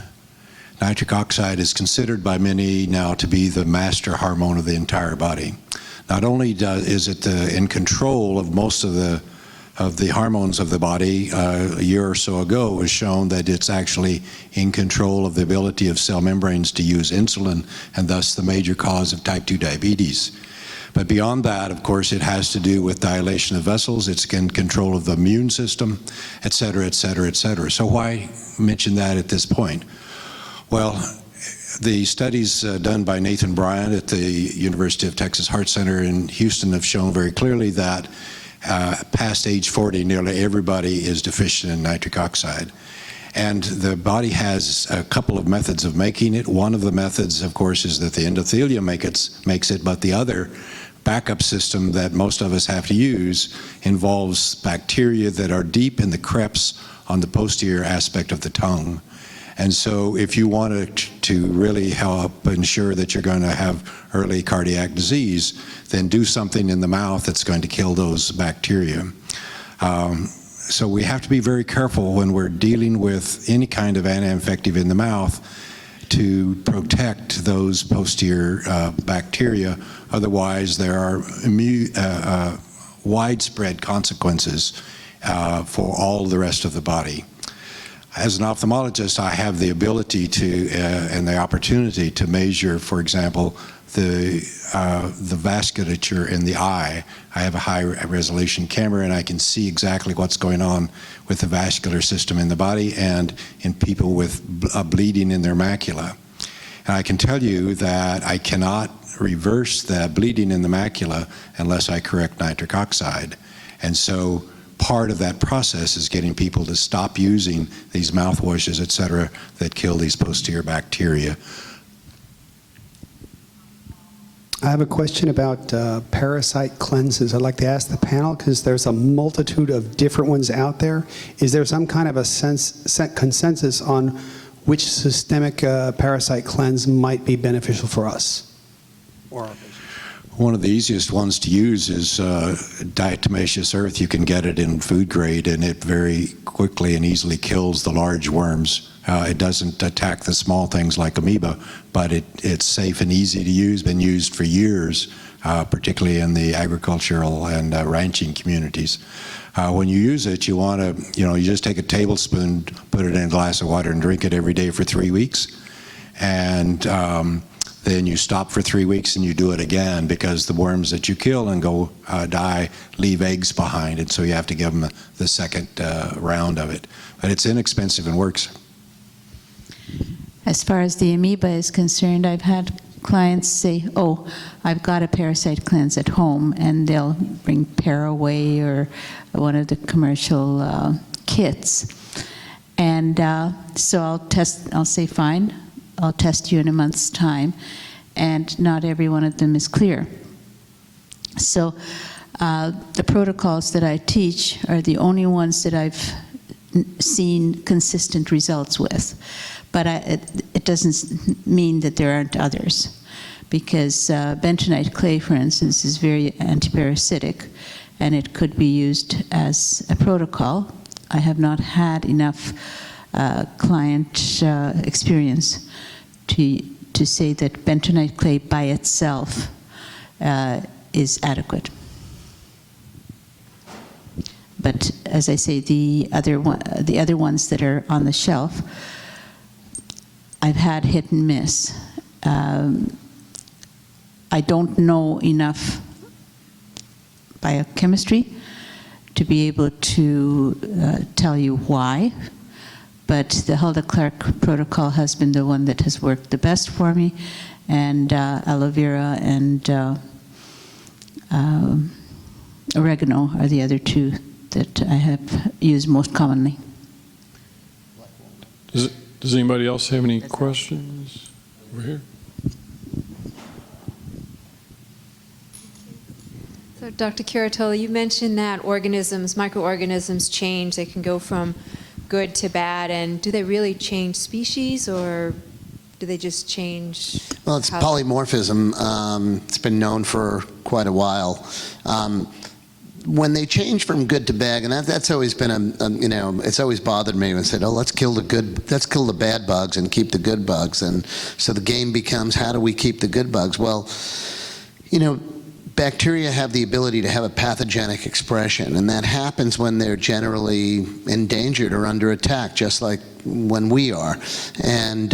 Nitric oxide is considered by many now to be the master hormone of the entire body. Not only is it in control of most of the hormones of the body, a year or so ago it was shown that it's actually in control of the ability of cell membranes to use insulin, and thus the major cause of type 2 diabetes. But beyond that, of course, it has to do with dilation of vessels, it's in control of the immune system, et cetera, et cetera, et cetera. So why mention that at this point? Well, the studies done by Nathan Bryant at the University of Texas Heart Center in Houston have shown very clearly that past age 40, nearly everybody is deficient in nitric oxide. And the body has a couple of methods of making it. One of the methods, of course, is that the endothelium makes it, but the other backup system that most of us have to use involves bacteria that are deep in the creps on the posterior aspect of the tongue. And so if you want to really help ensure that you're going to have early cardiac disease, then do something in the mouth that's going to kill those bacteria. So we have to be very careful when we're dealing with any kind of anti-infective in the mouth to protect those posterior bacteria. Otherwise, there are widespread consequences for all the rest of the body. As an ophthalmologist, I have the ability to and the opportunity to measure, for example, the vasculature in the eye. I have a high-resolution camera, and I can see exactly what's going on with the vascular system in the body and in people with bleeding in their macula. And I can tell you that I cannot reverse the bleeding in the macula unless I correct nitric oxide. And so part of that process is getting people to stop using these mouthwashes, et cetera, that kill these posterior bacteria. I have a question about parasite cleanses. I'd like to ask the panel, because there's a multitude of different ones out there. Is there some kind of a consensus on which systemic parasite cleanse might be beneficial for us or our patients? One of the easiest ones to use is diatomaceous earth. You can get it in food grade, and it very quickly and easily kills the large worms. It doesn't attack the small things like amoeba, but it's safe and easy to use, been used for years, particularly in the agricultural and ranching communities. When you use it, you want to, you just take a tablespoon, put it in a glass of water and drink it every day for 3 weeks. And then you stop for 3 weeks and you do it again, because the worms that you kill and go die leave eggs behind, and so you have to give them the second round of it. But it's inexpensive and works. As far as the amoeba is concerned, I've had clients say, "Oh, I've got a parasite cleanse at home," and they'll bring Paraway or one of the commercial kits. And so I'll say, "Fine, I'll test you in a month's time," and not every one of them is clear. So the protocols that I teach are the only ones that I've seen consistent results with. But it doesn't mean that there aren't others, because bentonite clay, for instance, is very antiparasitic, and it could be used as a protocol. I have not had enough client experience to say that bentonite clay by itself is adequate. But as I say, the other ones that are on the shelf, I've had hit and miss. I don't know enough biochemistry to be able to tell you why, but the Hulda-Clark protocol has been the one that has worked the best for me, and aloe vera and oregano are the other two that I have used most commonly. Does anybody else have any questions over here? So, Dr. Curatola, you mentioned that microorganisms change. They can go from good to bad, and do they really change species, or do they just change? Well, it's polymorphism. It's been known for quite a while. When they change from good to bad, and that's always been it's always bothered me when they said, oh, let's kill the bad bugs and keep the good bugs. And so the game becomes, how do we keep the good bugs? Well, bacteria have the ability to have a pathogenic expression, and that happens when they're generally endangered or under attack, just like when we are. And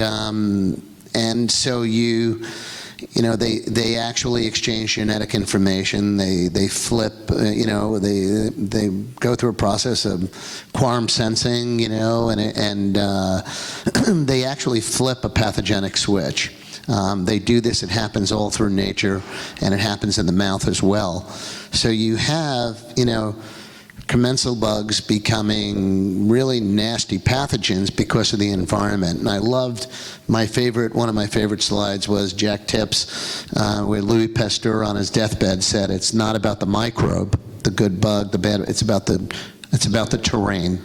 so they actually exchange genetic information. They flip. They go through a process of quorum sensing. And they actually flip a pathogenic switch. They do this. It happens all through nature, and it happens in the mouth as well. So you have, commensal bugs becoming really nasty pathogens because of the environment. And I loved one of my favorite slides was Jack Tipp's, where Louis Pasteur on his deathbed said, it's not about the microbe, the good bug, the bad, it's about the terrain.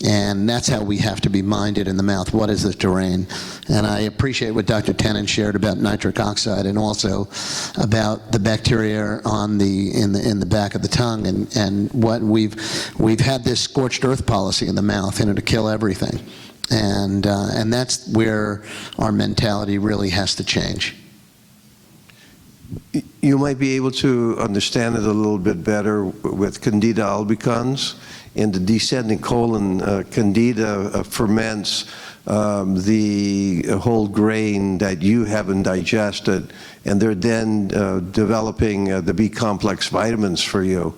And that's how we have to be minded in the mouth. What is the terrain? And I appreciate what Dr. Tennant shared about nitric oxide, and also about the bacteria in the back of the tongue, and what we've had this scorched earth policy in the mouth, to kill everything. And that's where our mentality really has to change. You might be able to understand it a little bit better with Candida albicans. In the descending colon, Candida ferments the whole grain that you haven't digested, and they're then developing the B-complex vitamins for you.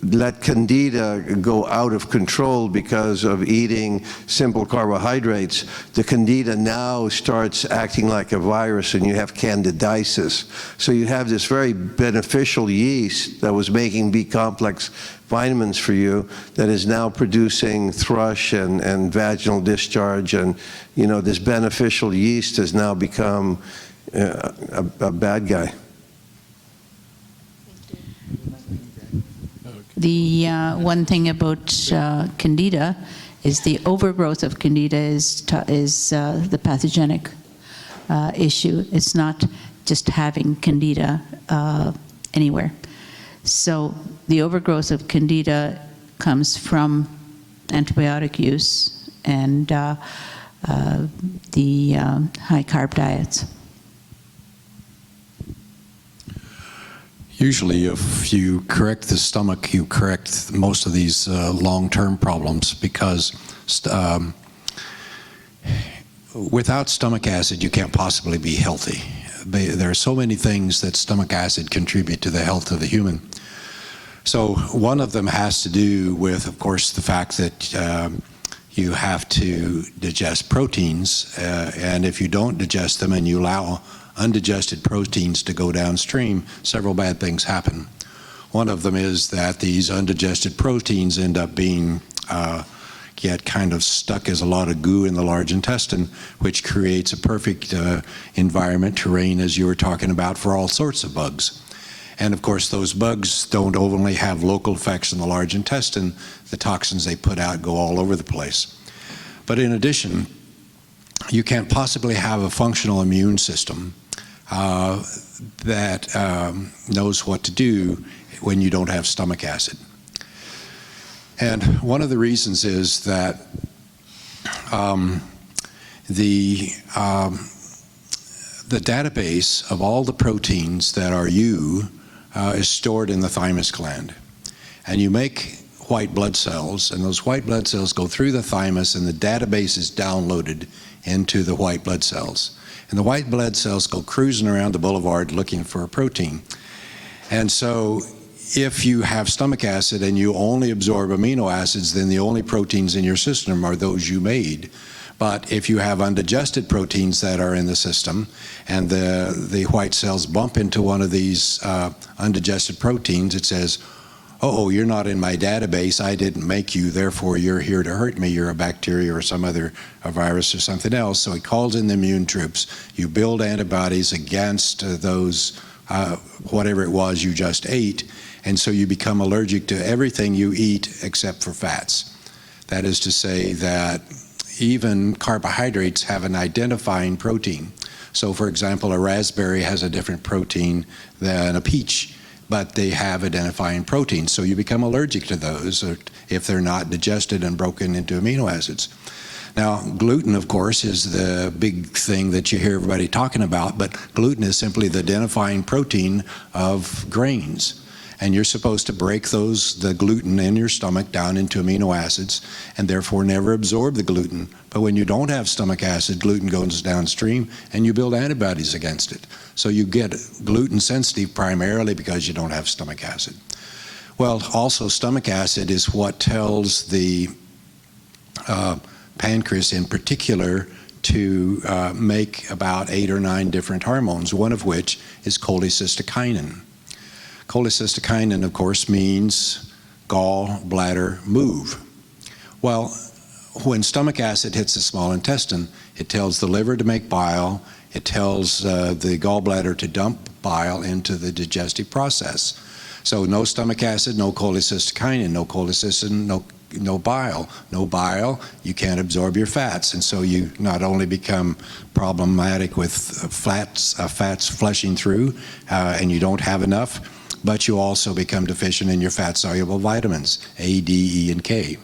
Let Candida go out of control because of eating simple carbohydrates. The Candida now starts acting like a virus, and you have candidiasis. So you have this very beneficial yeast that was making B-complex vitamins for you that is now producing thrush and vaginal discharge, and this beneficial yeast has now become a bad guy. The one thing about Candida is the overgrowth of Candida is the pathogenic issue. It's not just having Candida anywhere. So the overgrowth of Candida comes from antibiotic use and the high-carb diets. Usually, if you correct the stomach, you correct most of these long-term problems, because without stomach acid, you can't possibly be healthy. There are so many things that stomach acid contribute to the health of the human. So one of them has to do with, of course, the fact that you have to digest proteins, and if you don't digest them and you allow undigested proteins to go downstream, several bad things happen. One of them is that these undigested proteins end up being get kind of stuck as a lot of goo in the large intestine, which creates a perfect environment, terrain, as you were talking about, for all sorts of bugs. And of course, those bugs don't only have local effects in the large intestine. The toxins they put out go all over the place. But in addition, you can't possibly have a functional immune system that knows what to do when you don't have stomach acid. And one of the reasons is that the database of all the proteins that are you is stored in the thymus gland. And you make white blood cells, and those white blood cells go through the thymus, and the database is downloaded into the white blood cells. And the white blood cells go cruising around the boulevard looking for a protein. And so if you have stomach acid and you only absorb amino acids, then the only proteins in your system are those you made. But if you have undigested proteins that are in the system, and the white cells bump into one of these undigested proteins, it says, oh, you're not in my database, I didn't make you, therefore you're here to hurt me, you're a bacteria or some other a virus or something else. So it calls in the immune troops. You build antibodies against those, whatever it was you just ate, and so you become allergic to everything you eat except for fats. That is to say that even carbohydrates have an identifying protein. So for example, a raspberry has a different protein than a peach, but they have identifying proteins. So you become allergic to those if they're not digested and broken into amino acids. Now, gluten, of course, is the big thing that you hear everybody talking about, but gluten is simply the identifying protein of grains. And you're supposed to break the gluten in your stomach down into amino acids and therefore never absorb the gluten. But when you don't have stomach acid, gluten goes downstream and you build antibodies against it. So you get gluten sensitive primarily because you don't have stomach acid. Well, also stomach acid is what tells the pancreas in particular to make about 8 or 9 different hormones, one of which is cholecystokinin. Cholecystokinin, of course, means gallbladder move. Well, when stomach acid hits the small intestine, it tells the liver to make bile, it tells the gallbladder to dump bile into the digestive process. So no stomach acid, no cholecystokinin, no cholecystokinin, no bile. No bile, you can't absorb your fats, and so you not only become problematic with fats flushing through, and you don't have enough, but you also become deficient in your fat-soluble vitamins, A, D, E, and K.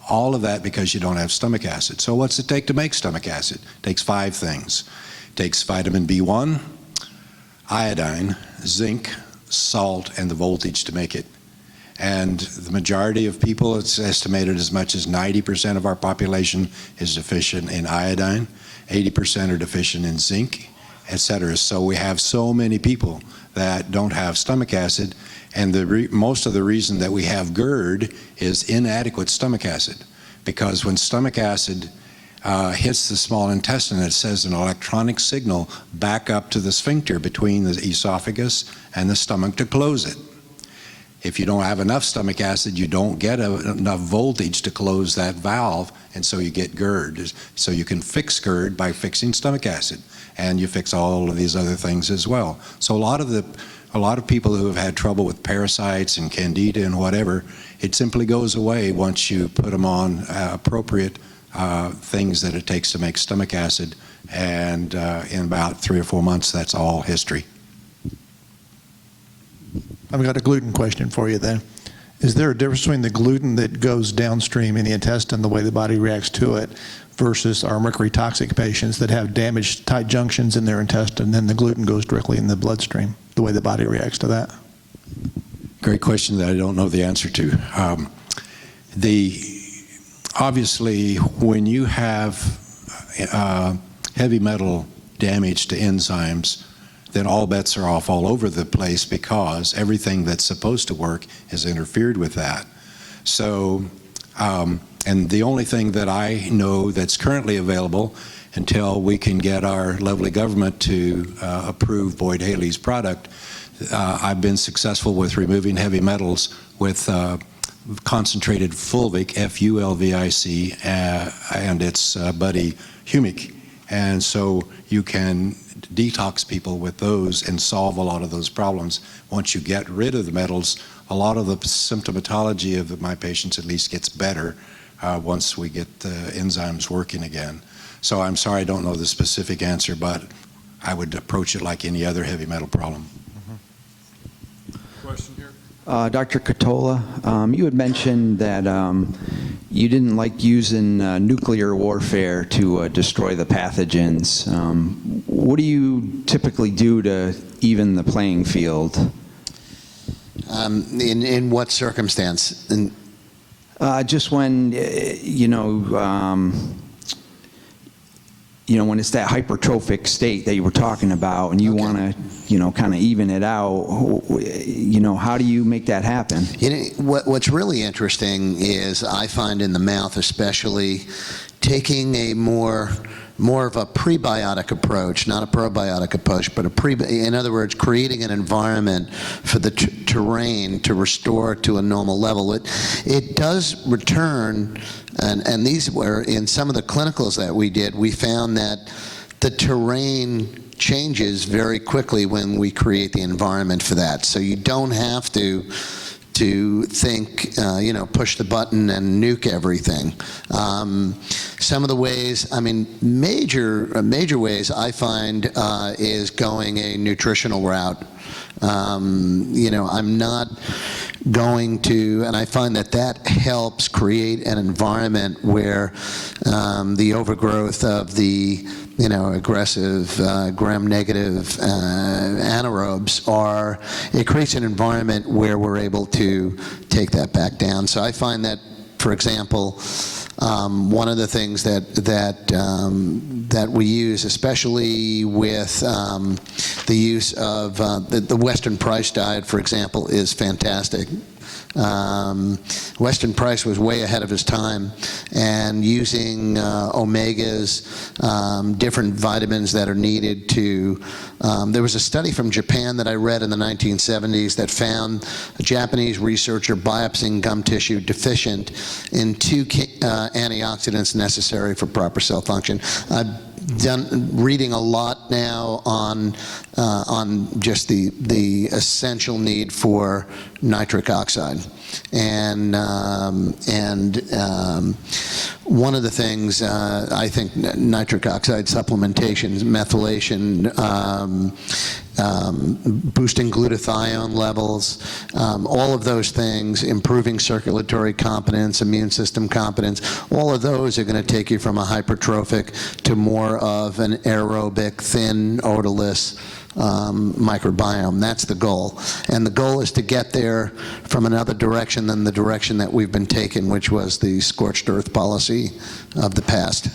All of that because you don't have stomach acid. So what's it take to make stomach acid? It takes 5 things. It takes vitamin B1, iodine, zinc, salt, and the voltage to make it. And the majority of people, it's estimated as much as 90% of our population is deficient in iodine, 80% are deficient in zinc, etc. So we have so many people that don't have stomach acid, and most of the reason that we have GERD is inadequate stomach acid, because when stomach acid hits the small intestine, it sends an electronic signal back up to the sphincter between the esophagus and the stomach to close it. If you don't have enough stomach acid, you don't get enough voltage to close that valve, and so you get GERD. So you can fix GERD by fixing stomach acid, and you fix all of these other things as well. So a lot of people who have had trouble with parasites and candida and whatever, it simply goes away once you put them on appropriate things that it takes to make stomach acid, and in about 3 or 4 months, that's all history. I've got a gluten question for you then. Is there a difference between the gluten that goes downstream in the intestine, the way the body reacts to it, versus our mercury toxic patients that have damaged tight junctions in their intestine, and the gluten goes directly in the bloodstream, the way the body reacts to that? Great question that I don't know the answer to. Obviously, when you have heavy metal damage to enzymes, then all bets are off all over the place, because everything that's supposed to work has interfered with that. So, and the only thing that I know that's currently available, until we can get our lovely government to approve Boyd Haley's product, I've been successful with removing heavy metals with concentrated fulvic, F-U-L-V-I-C, and its buddy humic. And so you can detox people with those and solve a lot of those problems. Once you get rid of the metals, a lot of the symptomatology of my patients at least gets better once we get the enzymes working again. So I'm sorry I don't know the specific answer, but I would approach it like any other heavy metal problem. Question here. Dr. Catola, you had mentioned that you didn't like using nuclear warfare to destroy the pathogens. What do you typically do to even the playing field? In what circumstance? Just when, when it's that hypertrophic state that you were talking about, and you want to, kind of even it out, how do you make that happen? What's really interesting is I find in the mouth especially taking a more of a prebiotic approach, not a probiotic approach, but in other words, creating an environment for the terrain to restore to a normal level. It does return, and these were in some of the clinicals that we did, we found that the terrain changes very quickly when we create the environment for that. So you don't have to think, push the button and nuke everything. Some of the ways, major ways I find is going a nutritional route. I'm not going to, and I find that helps create an environment where the overgrowth of the aggressive gram-negative anaerobes it creates an environment where we're able to take that back down. So I find that, for example, one of the things that we use, especially with the use of the Western Price diet, for example, is fantastic. Weston Price was way ahead of his time, and using omegas, different vitamins that are needed to, there was a study from Japan that I read in the 1970s that found a Japanese researcher biopsying gum tissue deficient in 2 antioxidants necessary for proper cell function. Reading a lot now on just the essential need for nitric oxide, and one of the things I think nitric oxide supplementation, methylation, boosting glutathione levels, all of those things, improving circulatory competence, immune system competence, all of those are going to take you from a hypertrophic to more of an aerobic, thin, odorless microbiome. That's the goal. And the goal is to get there from another direction than the direction that we've been taking, which was the scorched earth policy of the past.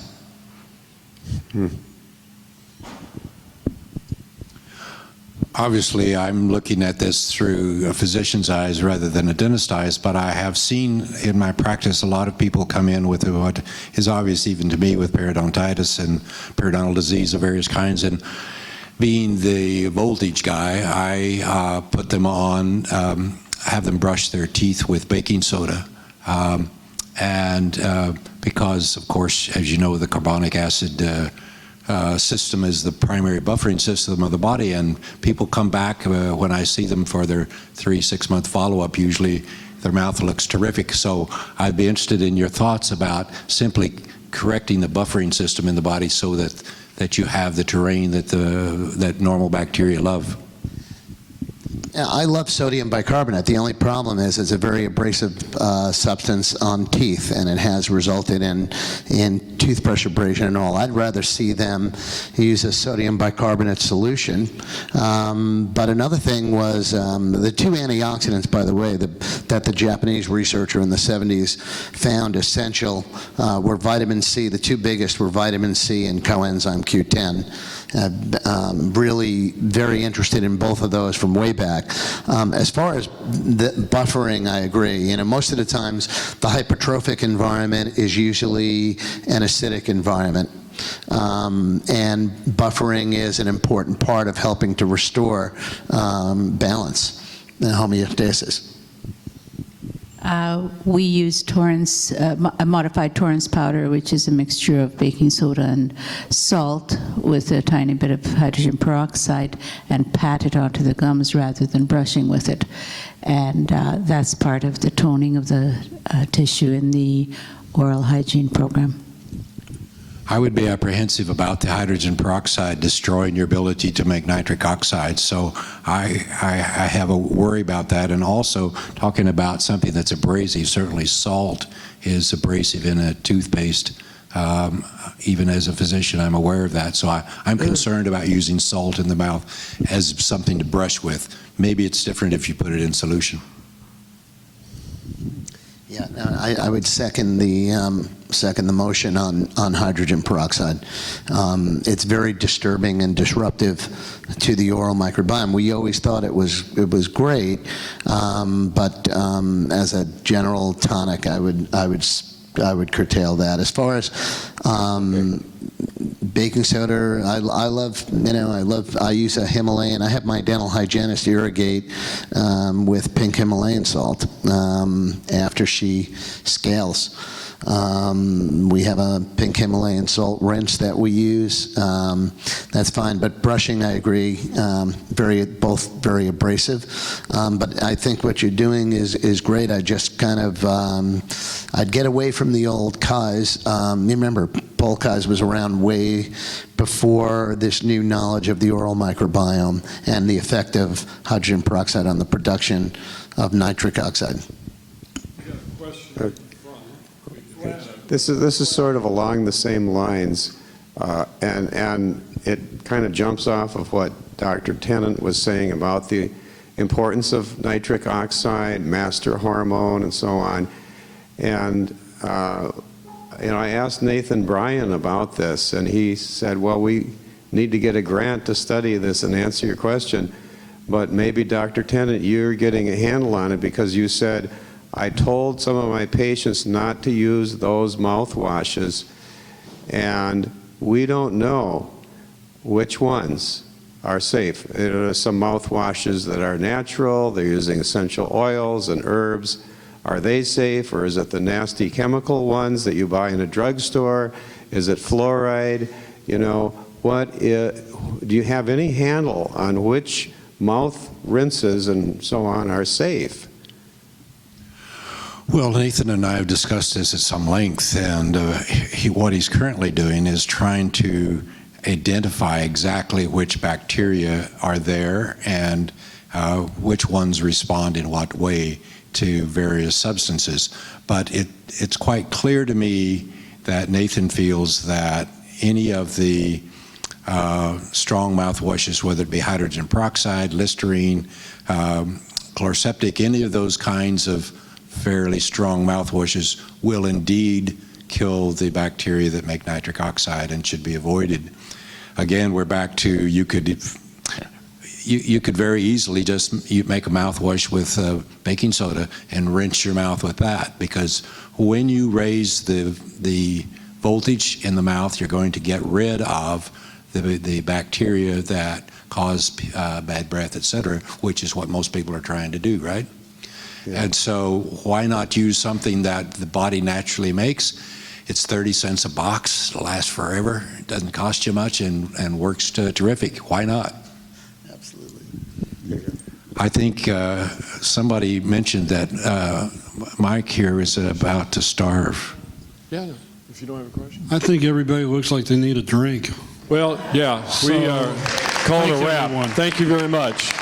Obviously, I'm looking at this through a physician's eyes rather than a dentist's eyes, but I have seen in my practice a lot of people come in with what is obvious even to me with periodontitis and periodontal disease of various kinds. And being the voltage guy, I put them on, have them brush their teeth with baking soda. Because, of course, as you know, the carbonic acid system is the primary buffering system of the body, and people come back when I see them for their 3-6 month follow-up. Usually their mouth looks terrific. So I'd be interested in your thoughts about simply correcting the buffering system in the body so that you have the terrain that normal bacteria love. Yeah, I love sodium bicarbonate. The only problem is it's a very abrasive substance on teeth, and it has resulted in toothbrush abrasion and all. I'd rather see them use a sodium bicarbonate solution. But another thing was the 2 antioxidants, by the way, that the Japanese researcher in the 70s found essential were vitamin C. The 2 biggest were vitamin C and coenzyme Q10. Really very interested in both of those from way back. As far as the buffering, I agree. Most of the times the hypertrophic environment is usually an acidic environment. And buffering is an important part of helping to restore balance and homeostasis. We use Torrance, a modified Torrance powder, which is a mixture of baking soda and salt with a tiny bit of hydrogen peroxide, and pat it onto the gums rather than brushing with it. And that's part of the toning of the tissue in the oral hygiene program. I would be apprehensive about the hydrogen peroxide destroying your ability to make nitric oxide. So I have a worry about that. And also talking about something that's abrasive, certainly salt is abrasive in a toothpaste. Even as a physician, I'm aware of that. So I'm concerned about using salt in the mouth as something to brush with. Maybe it's different if you put it in solution. Yeah, no, I would second the motion on hydrogen peroxide. It's very disturbing and disruptive to the oral microbiome. We always thought it was great, but as a general tonic, I would curtail that. As far as baking soda, I use a Himalayan. I have my dental hygienist irrigate with pink Himalayan salt after she scales. We have a pink Himalayan salt rinse that we use. That's fine, but brushing, I agree, both very abrasive. But I think what you're doing is great. I just kind of, I'd get away from the old Kais. You remember, Paul Kais was around way before this new knowledge of the oral microbiome and the effect of hydrogen peroxide on the production of nitric oxide. This is sort of along the same lines, and it kind of jumps off of what Dr. Tennant was saying about the importance of nitric oxide, master hormone, and so on. And I asked Nathan Bryan about this, and he said, well, we need to get a grant to study this and answer your question. But maybe, Dr. Tennant, you're getting a handle on it, because you said, I told some of my patients not to use those mouthwashes, and we don't know which ones are safe. There are some mouthwashes that are natural, they're using essential oils and herbs. Are they safe, or is it the nasty chemical ones that you buy in a drugstore? Is it fluoride? You know, do you have any handle on which mouth rinses and so on are safe? Well, Nathan and I have discussed this at some length, and what he's currently doing is trying to identify exactly which bacteria are there and which ones respond in what way to various substances. But it's quite clear to me that Nathan feels that any of the strong mouthwashes, whether it be hydrogen peroxide, Listerine, chloroseptic, any of those kinds of fairly strong mouthwashes will indeed kill the bacteria that make nitric oxide and should be avoided. Again, we're back to you could very easily just make a mouthwash with baking soda and rinse your mouth with that, because when you raise the voltage in the mouth, you're going to get rid of the bacteria that cause bad breath, etc., which is what most people are trying to do, right? Yeah. And so why not use something that the body naturally makes? It's 30 cents a box, it'll last forever, it doesn't cost you much, and works terrific. Why not? Absolutely. I think somebody mentioned that Mike here is about to starve. Yeah, if you don't have a question. I think everybody looks like they need a drink. Well, yeah, we are calling a wrap. Thank you very much.